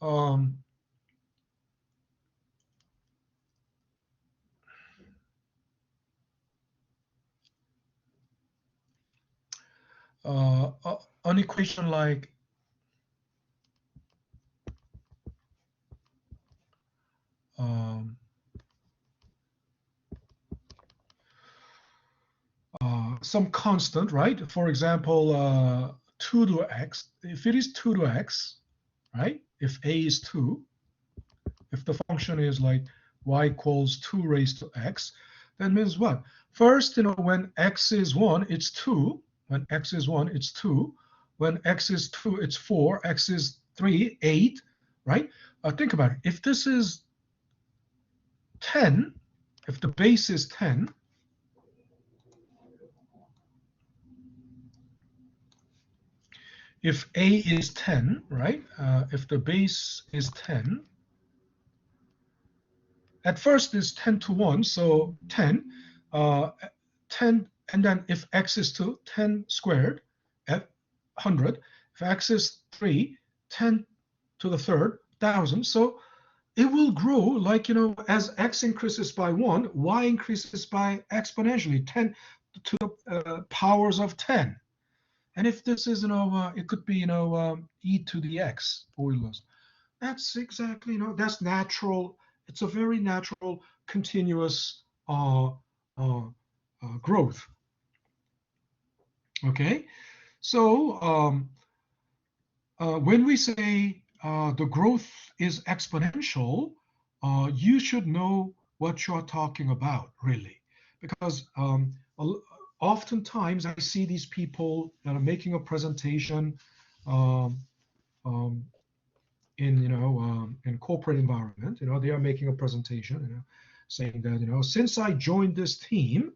an equation like some constant, right? For example, 2 to x. If it is 2 to x, right? If a is 2, if the function is like y equals 2 raised to x, that means what? First, when x is 1, it's 2. When x is 1, it's 2. When x is 2, it's 4. X is 3, 8, right? Think about it. If this is 10, if the base is 10, if a is 10, right? If the base is 10, at first it's 10 to 1, so 10, 10, and then if x is 2, 10 squared at 100. If x is 3, 10 to the third, 1,000. So it will grow like, as x increases by 1, y increases by exponentially, 10 to the powers of 10. And if this is, it could be, e to the x Euler's. That's exactly, that's natural. It's a very natural, continuous growth. Okay, so when we say the growth is exponential, you should know what you're talking about, really, because oftentimes I see these people that are making a presentation in corporate environment. They are making a presentation, saying that since I joined this team,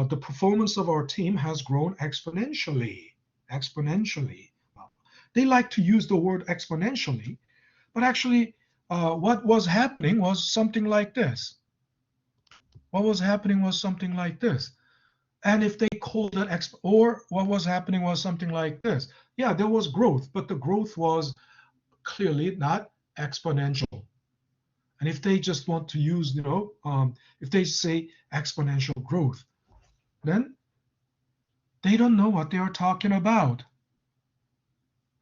the performance of our team has grown exponentially. Well, they like to use the word exponentially, but actually, what was happening was something like this. What was happening was something like this. And if they called it or what was happening was something like this. Yeah, there was growth, but the growth was clearly not exponential. And if they just want to use, if they say exponential growth, then they don't know what they are talking about.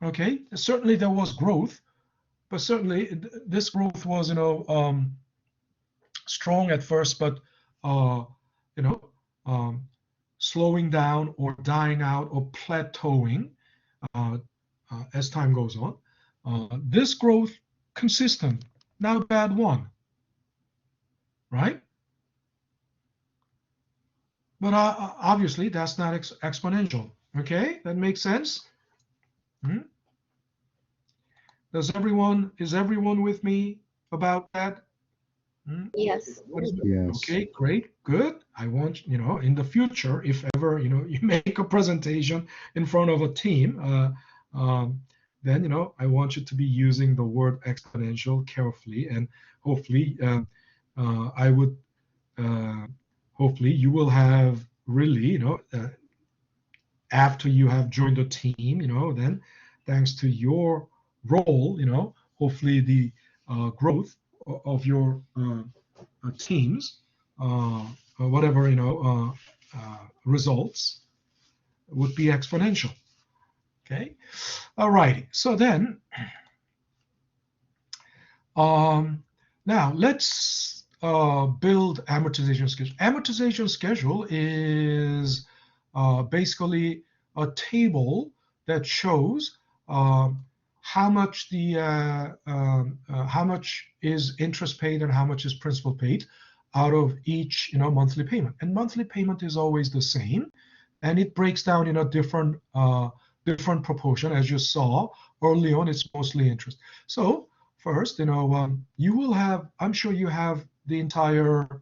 Okay, certainly there was growth, but certainly this growth was, strong at first, but slowing down or dying out or plateauing as time goes on. This growth consistent, not a bad one, right? But obviously that's not exponential. Okay, that makes sense. Is everyone with me about that? Yes. Yes. Okay, great, good. I want, in the future, if ever, you make a presentation in front of a team, then, I want you to be using the word exponential carefully, and hopefully, hopefully you will have really, after you have joined the team, then thanks to your role, hopefully the growth of your teams, whatever, results would be exponential. Okay. All righty. So then, now let's build amortization schedule. Amortization schedule is basically a table that shows how much how much is interest paid and how much is principal paid out of each monthly payment. And monthly payment is always the same. and it breaks down in a different proportion. As you saw early on, it's mostly interest. So first, you will have, I'm sure you have the entire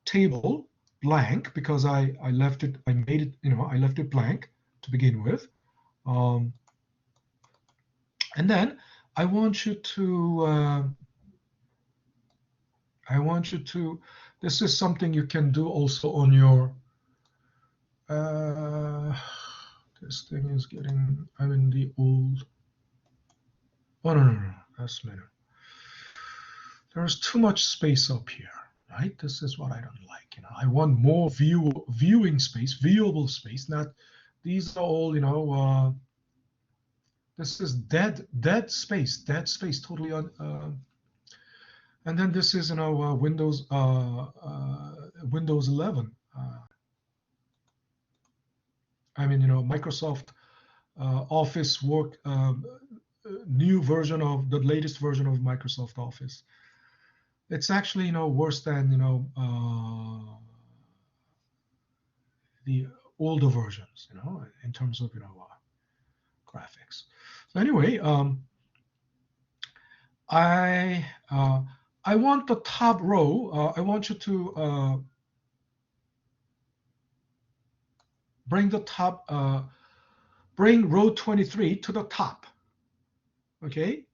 table blank, because I left it, I made it, I left it blank to begin with. And then I want you to, this is something you can do also on your, this thing is getting, I'm in the old, oh, no, that's better. There's too much space up here, right? This is what I don't like, I want more viewing space, viewable space, not, these are all, this is dead space, totally on, and then this is, Windows 11. I mean, Microsoft Office work, new version of the latest version of Microsoft Office. It's actually, worse than, the older versions, in terms of, graphics. So anyway, I want the top row. I want you to bring row 23 to the top. Okay,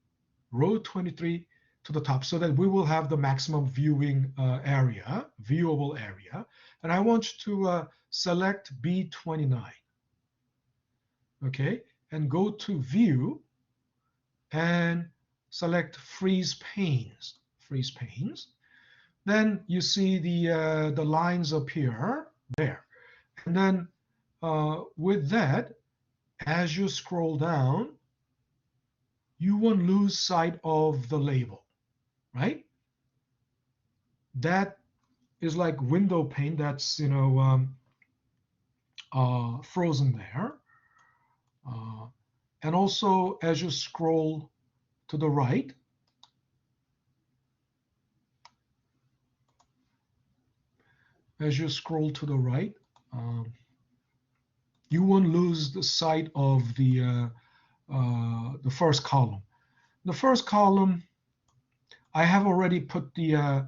row 23 to the top, so that we will have the maximum viewing viewable area. And I want you to select B29. Okay, and go to View and select Freeze Panes. Then you see the lines appear there. And then with that, as you scroll down, you won't lose sight of the label, right? That is like window pane that's frozen there. And also, as you scroll to the right, you won't lose the sight of the first column. The first column, I have already put the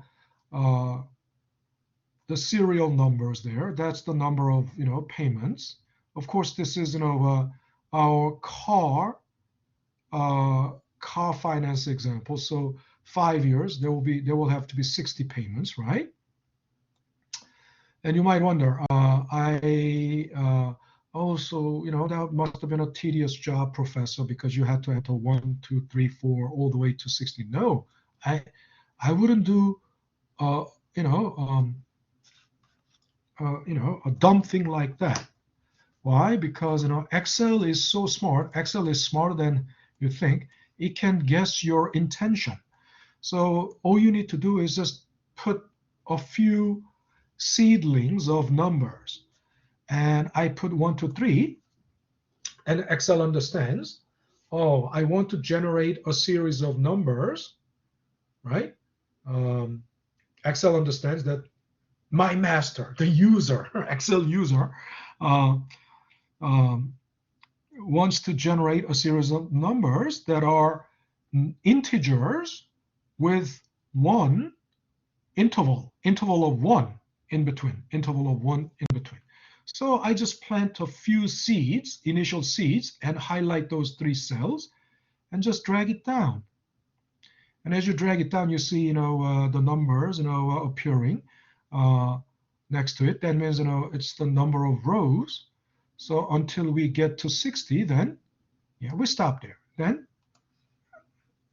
serial numbers there. That's the number of payments. Of course, this is our car finance example. So 5 years, there will have to be 60 payments, right? And you might wonder, I also, that must have been a tedious job, professor, because you had to enter 1, 2, 3, 4, all the way to 60. No, I wouldn't do, a dumb thing like that. Why? Because Excel is so smart. Excel is smarter than you think. It can guess your intention. So all you need to do is just put a few seedlings of numbers, and I put 1, 2, 3, and Excel understands. Oh, I want to generate a series of numbers, right? Excel understands that my master, the user, Excel user, wants to generate a series of numbers that are integers with one interval of 1 in between, So I just plant a few seeds, initial seeds, and highlight those 3 cells and just drag it down. And as you drag it down, you see, the numbers, appearing next to it. That means, it's the number of rows. So until we get to 60, then, yeah, we stop there. Then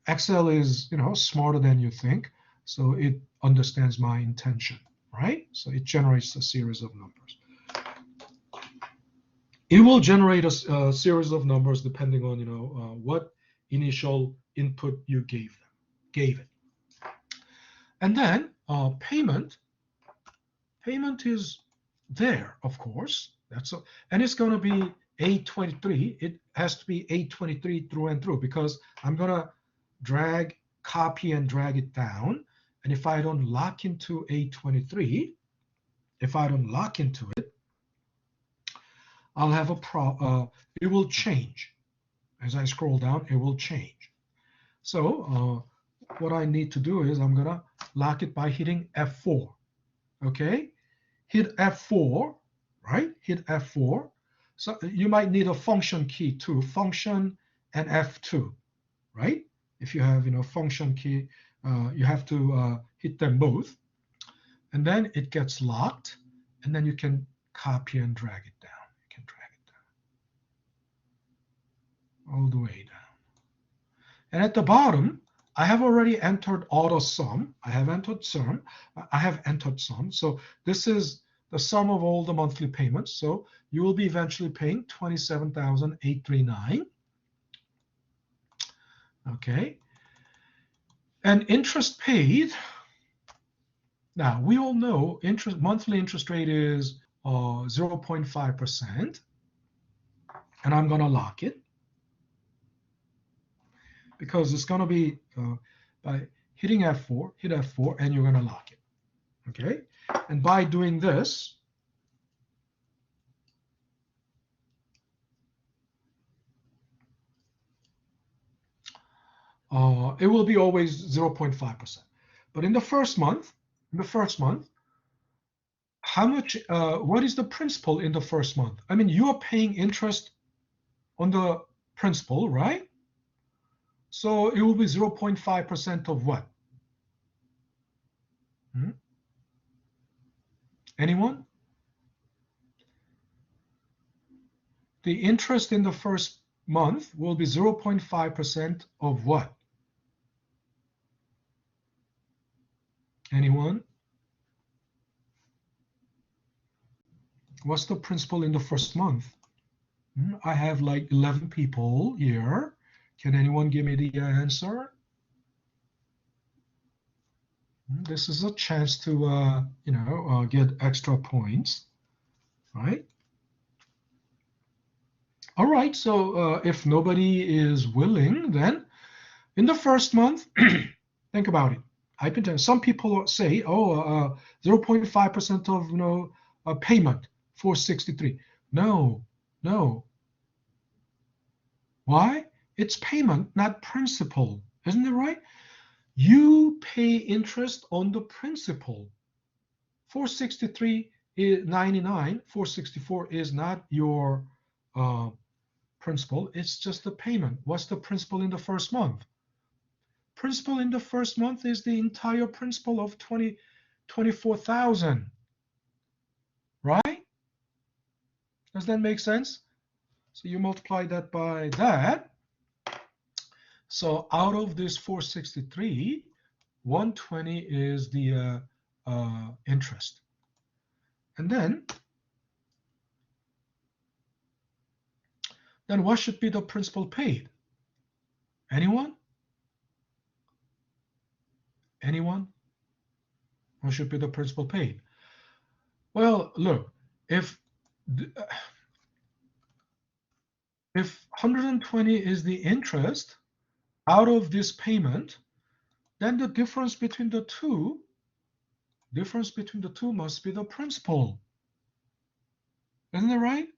Excel is, smarter than you think. So it understands my intention, right? So it generates a series of numbers. It will generate a series of numbers depending on, what initial input you gave it. And then payment is there, of course. And it's going to be 823. It has to be 823 through and through, because I'm going to copy and drag it down. And if I don't lock into 823, I'll have it will change. As I scroll down, it will change. So what I need to do is I'm going to lock it by hitting F4. Okay? Hit F4, right? Hit F4. So you might need a function key too, function and F2, right? If you have, function key, you have to hit them both. And then it gets locked, and then you can copy and drag it down. You can drag it down all the way down. And at the bottom, I have already entered auto sum. I have entered sum. So this is the sum of all the monthly payments. So you will be eventually paying $27,839. Okay. And interest paid. Now we all know monthly interest rate is 0.5%, and I'm going to lock it because it's going to be by hitting F4, hit F4, and you're going to lock it. Okay, and by doing this, it will be always 0.5%. But in the first month, how much? What is the principal in the first month? I mean, you are paying interest on the principal, right? So it will be 0.5% of what? Anyone? The interest in the first month will be 0.5% of what? Anyone? What's the principal in the first month? I have like 11 people here. Can anyone give me the answer? This is a chance to, get extra points, right? All right, so if nobody is willing, then in the first month, think about it. Some people say, 0.5% of, payment, 463. No. Why? It's payment, not principal. Isn't it right? You pay interest on the principal. 463 is 99. 464 is not your principal. It's just the payment. What's the principal in the first month? Principal in the first month is the entire principal of 24,000. Right? Does that make sense? So you multiply that by that. So out of this 463, 120 is the interest. And then what should be the principal paid? Anyone? What should be the principal paid? Well, look, if 120 is the interest out of this payment, then the difference between the two must be the principal. Isn't that right?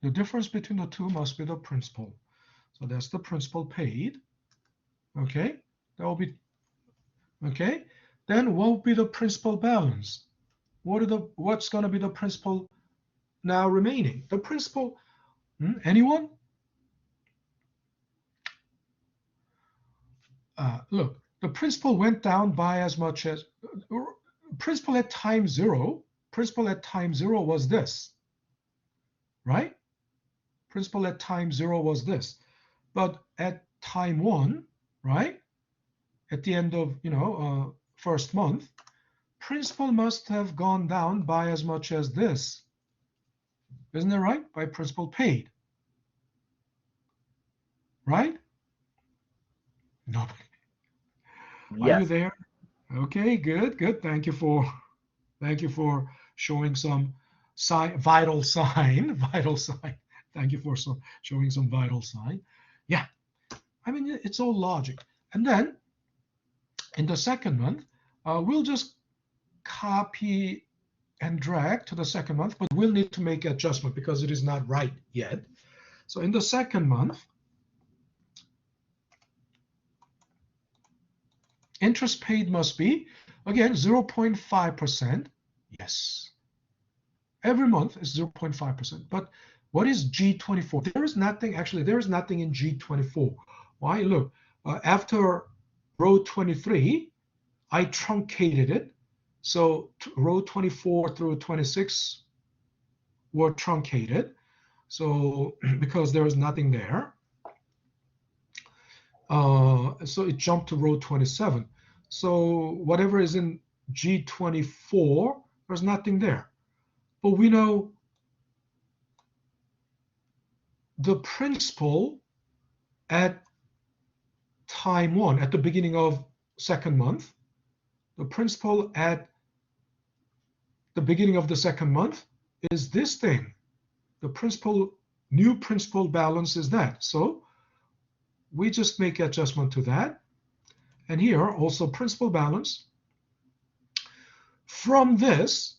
The difference between the two must be the principal. So that's the principal paid. Okay, that will be okay. Then what will be the principal balance? What's going to be the principal now remaining? The principal, anyone? Look, the principal went down by as much as principal at time zero. Principal at time zero was this, right? Principal at time zero was this, but at time one, right? At the end of first month, principal must have gone down by as much as this. Isn't that right? By principal paid, right? Nobody. Yes. Are you there? Okay, good. Thank you for showing some vital sign. Thank you for showing some vital sign. Yeah, I mean, it's all logic. And then in the second month, we'll just copy and drag to the second month, but we'll need to make adjustment because it is not right yet. So in the second month, interest paid must be, again, 0.5%. Yes. Every month is 0.5%. But what is G24? There is nothing, actually, there is nothing in G24. Why? Look, after row 23, I truncated it. So row 24 through 26 were truncated. So because there is nothing there. So it jumped to row 27. So whatever is in G24, there's nothing there. But we know the principal at time 1, at the beginning of second month, the principal at the beginning of the second month is this thing. The principal, new principal balance is that. So we just make adjustment to that. And here also principal balance. From this,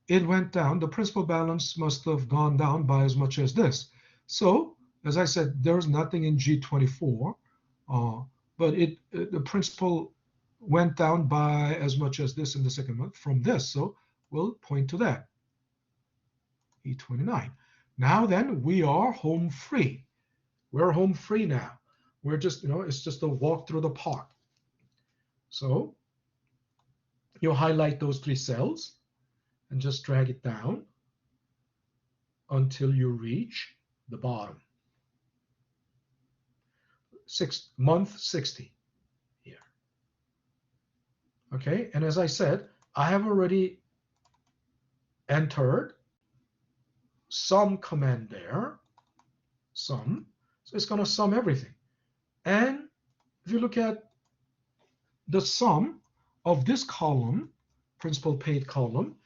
it went down. The principal balance must have gone down by as much as this. So, as I said, there's nothing in G24, but the principal went down by as much as this in the second month from this. So we'll point to that. E29. Now then, we are home free. We're home free now. We're just, it's just a walk through the park. So you highlight those 3 cells and just drag it down until you reach the bottom. Month 60 here. Okay, and as I said, I have already entered sum command there, sum. So it's going to sum everything. And if you look at the sum of this column, principal paid column,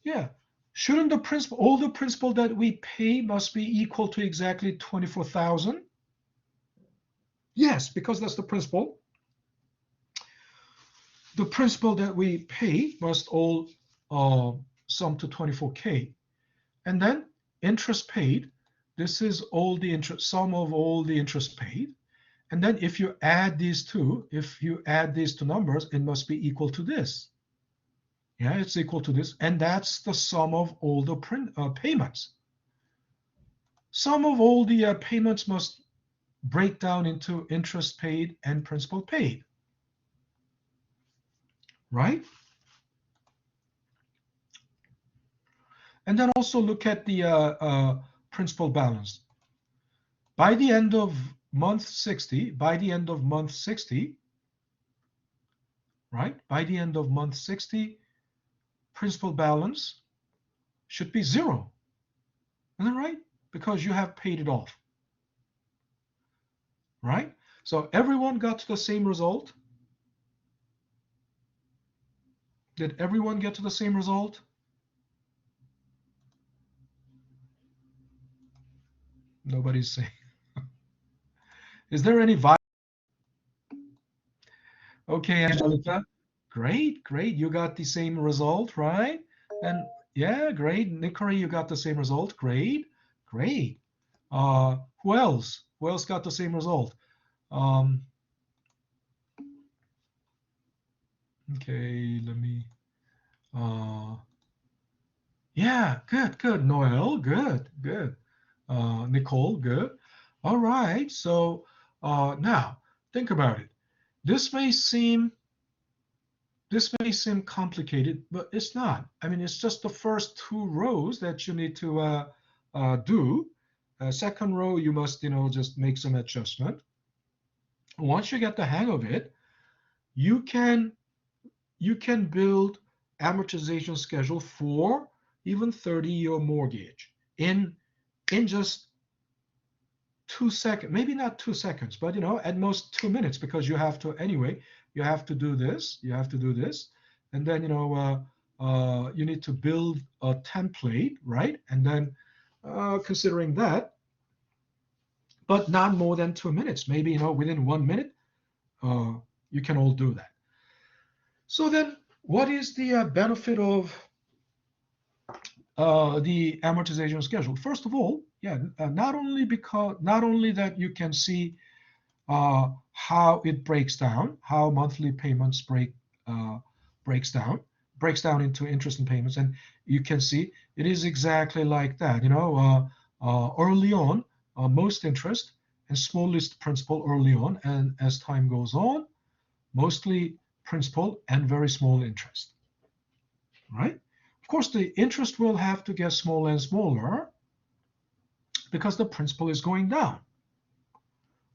yeah, shouldn't the principal, all the principal that we pay must be equal to exactly 24,000? Yes, because that's the principal. The principal that we pay must all sum to 24K. And then interest paid, this is all the interest, sum of all the interest paid. And then if you add these two, numbers, it must be equal to this. Yeah, it's equal to this. And that's the sum of all the payments. Sum of all the payments must break down into interest paid and principal paid. Right? And then also look at the principal balance. By the end of month 60, right? By the end of month 60, principal balance should be 0. Isn't that right? Because you have paid it off. Right? So everyone got to the same result? Did everyone get to the same result? Nobody's saying. Is there any violence? Okay, Angelica. Great. You got the same result, right? And yeah, great. Nikori, you got the same result. Great. Who else? Who else got the same result? Okay, let me. Yeah, good. Noel, good. Nicole, good. All right. So now think about it. This may seem complicated, but it's not. I mean, it's just the first 2 rows that you need to do. Second row, you must, just make some adjustment. Once you get the hang of it, you can build amortization schedule for even 30-year mortgage in just 2 seconds, maybe not 2 seconds, but at most 2 minutes, because you have to do this, and then you need to build a template, right? And then considering that, but not more than 2 minutes, maybe within 1 minute, you can all do that. So then what is the benefit of the amortization schedule. First of all, yeah, not only that you can see how it breaks down, how monthly payments breaks down into interest and payments, and you can see it is exactly like that. Early on, most interest and smallest principal early on, and as time goes on, mostly principal and very small interest. Right? Of course, the interest will have to get smaller and smaller because the principal is going down.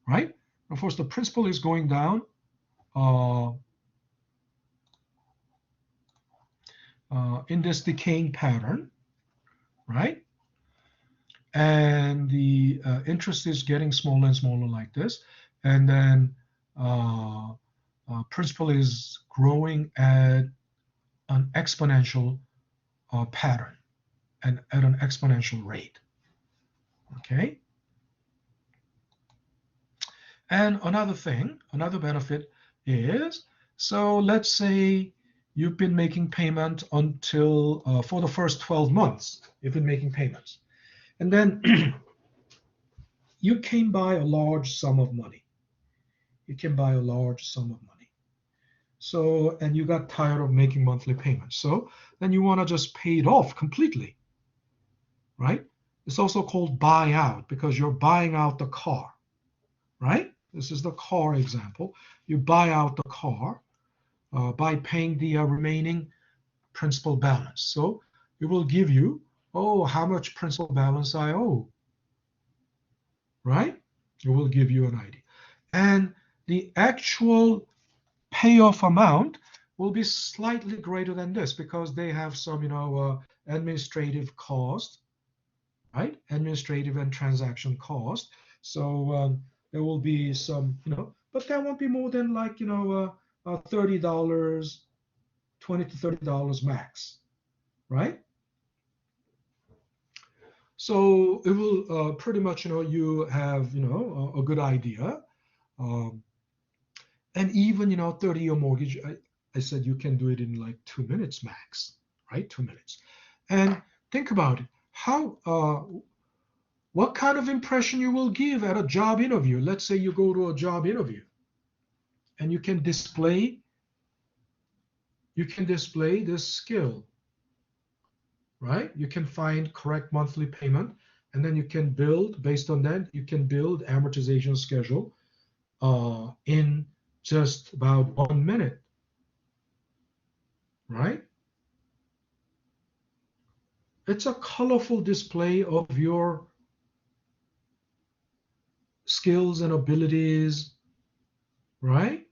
Right? Of course, the principal is going down in this decaying pattern, right? And the interest is getting smaller and smaller like this. And then principal is growing at an exponential pattern and at an exponential rate. Okay? And another benefit is, so let's say you've been making payment until for the first 12 months, you've been making payments. And then you can buy a large sum of money. So, and you got tired of making monthly payments. So then you want to just pay it off completely, right? It's also called buy out because you're buying out the car, right? This is the car example. You buy out the car by paying the remaining principal balance. So it will give you, oh, how much principal balance I owe, right? It will give you an idea. And the actual payoff amount will be slightly greater than this because they have some, administrative cost, right? Administrative and transaction cost. So there will be some, but that won't be more than like, $30, $20 to $30 max, right? So it will pretty much, you have, a good idea. And even, 30-year mortgage, I said you can do it in like 2 minutes max, right? 2 minutes. And think about it. What kind of impression you will give at a job interview? Let's say you go to a job interview and you can display this skill, right? You can find correct monthly payment, and then you can build, based on that, you can build amortization schedule in just about 1 minute, right? It's a colorful display of your skills and abilities, right?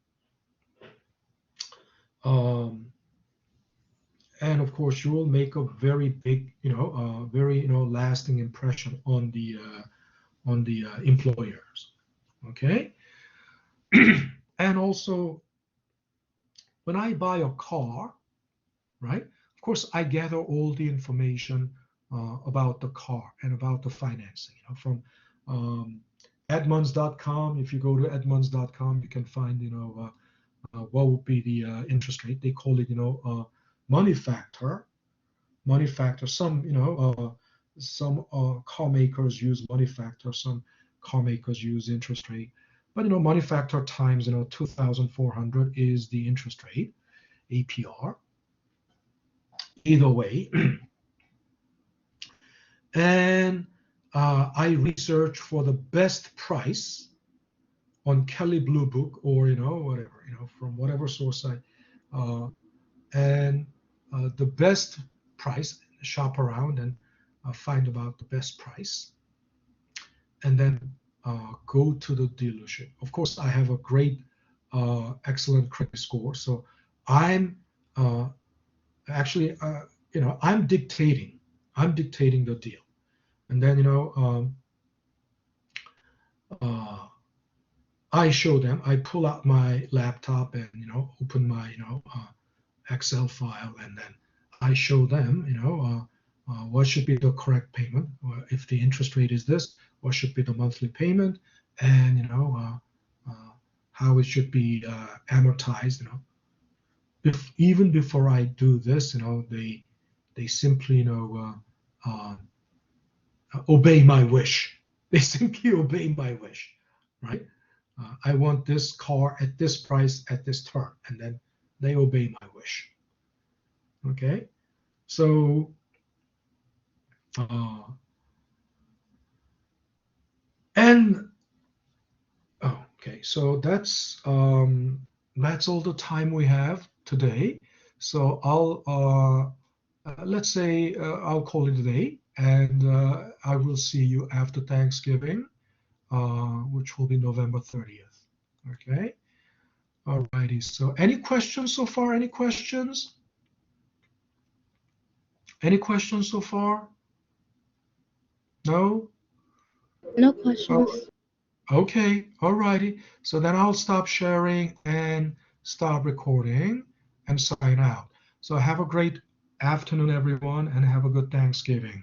And of course, you will make a very big, very lasting impression on the employers. Okay. And also, when I buy a car, right? Of course, I gather all the information about the car and about the financing. From Edmunds.com. If you go to Edmunds.com, you can find, what would be the interest rate. They call it, money factor. Money factor. Some, some car makers use money factor. Some car makers use interest rate. But, money factor times, 2,400 is the interest rate, APR. Either way. And I research for the best price on Kelley Blue Book or, whatever, from whatever source and the best price, shop around and find about the best price. And then go to the dealership. Of course, I have a great, excellent credit score. So I'm actually, I'm dictating the deal. And then, I show them, I pull out my laptop and, open my, Excel file, and then I show them, what should be the correct payment. If the interest rate is this, what should be the monthly payment, and, how it should be amortized, even before I do this, they simply, obey my wish. They simply obey my wish, right? I want this car at this price at this term, and then they obey my wish. Okay, so and okay, so that's all the time we have today. So let's say I'll call it a day, and I will see you after Thanksgiving, which will be November 30th. Okay. All righty. So any questions so far? Any questions? Any questions so far? No? No questions. Okay. All righty. So then I'll stop sharing and stop recording and sign out. So have a great afternoon, everyone, and have a good Thanksgiving.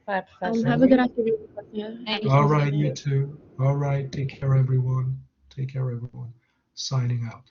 Bye, Professor. Have a good afternoon, Professor. Thank you. All right, you too. All right. Take care, everyone. Take care, everyone. Signing out.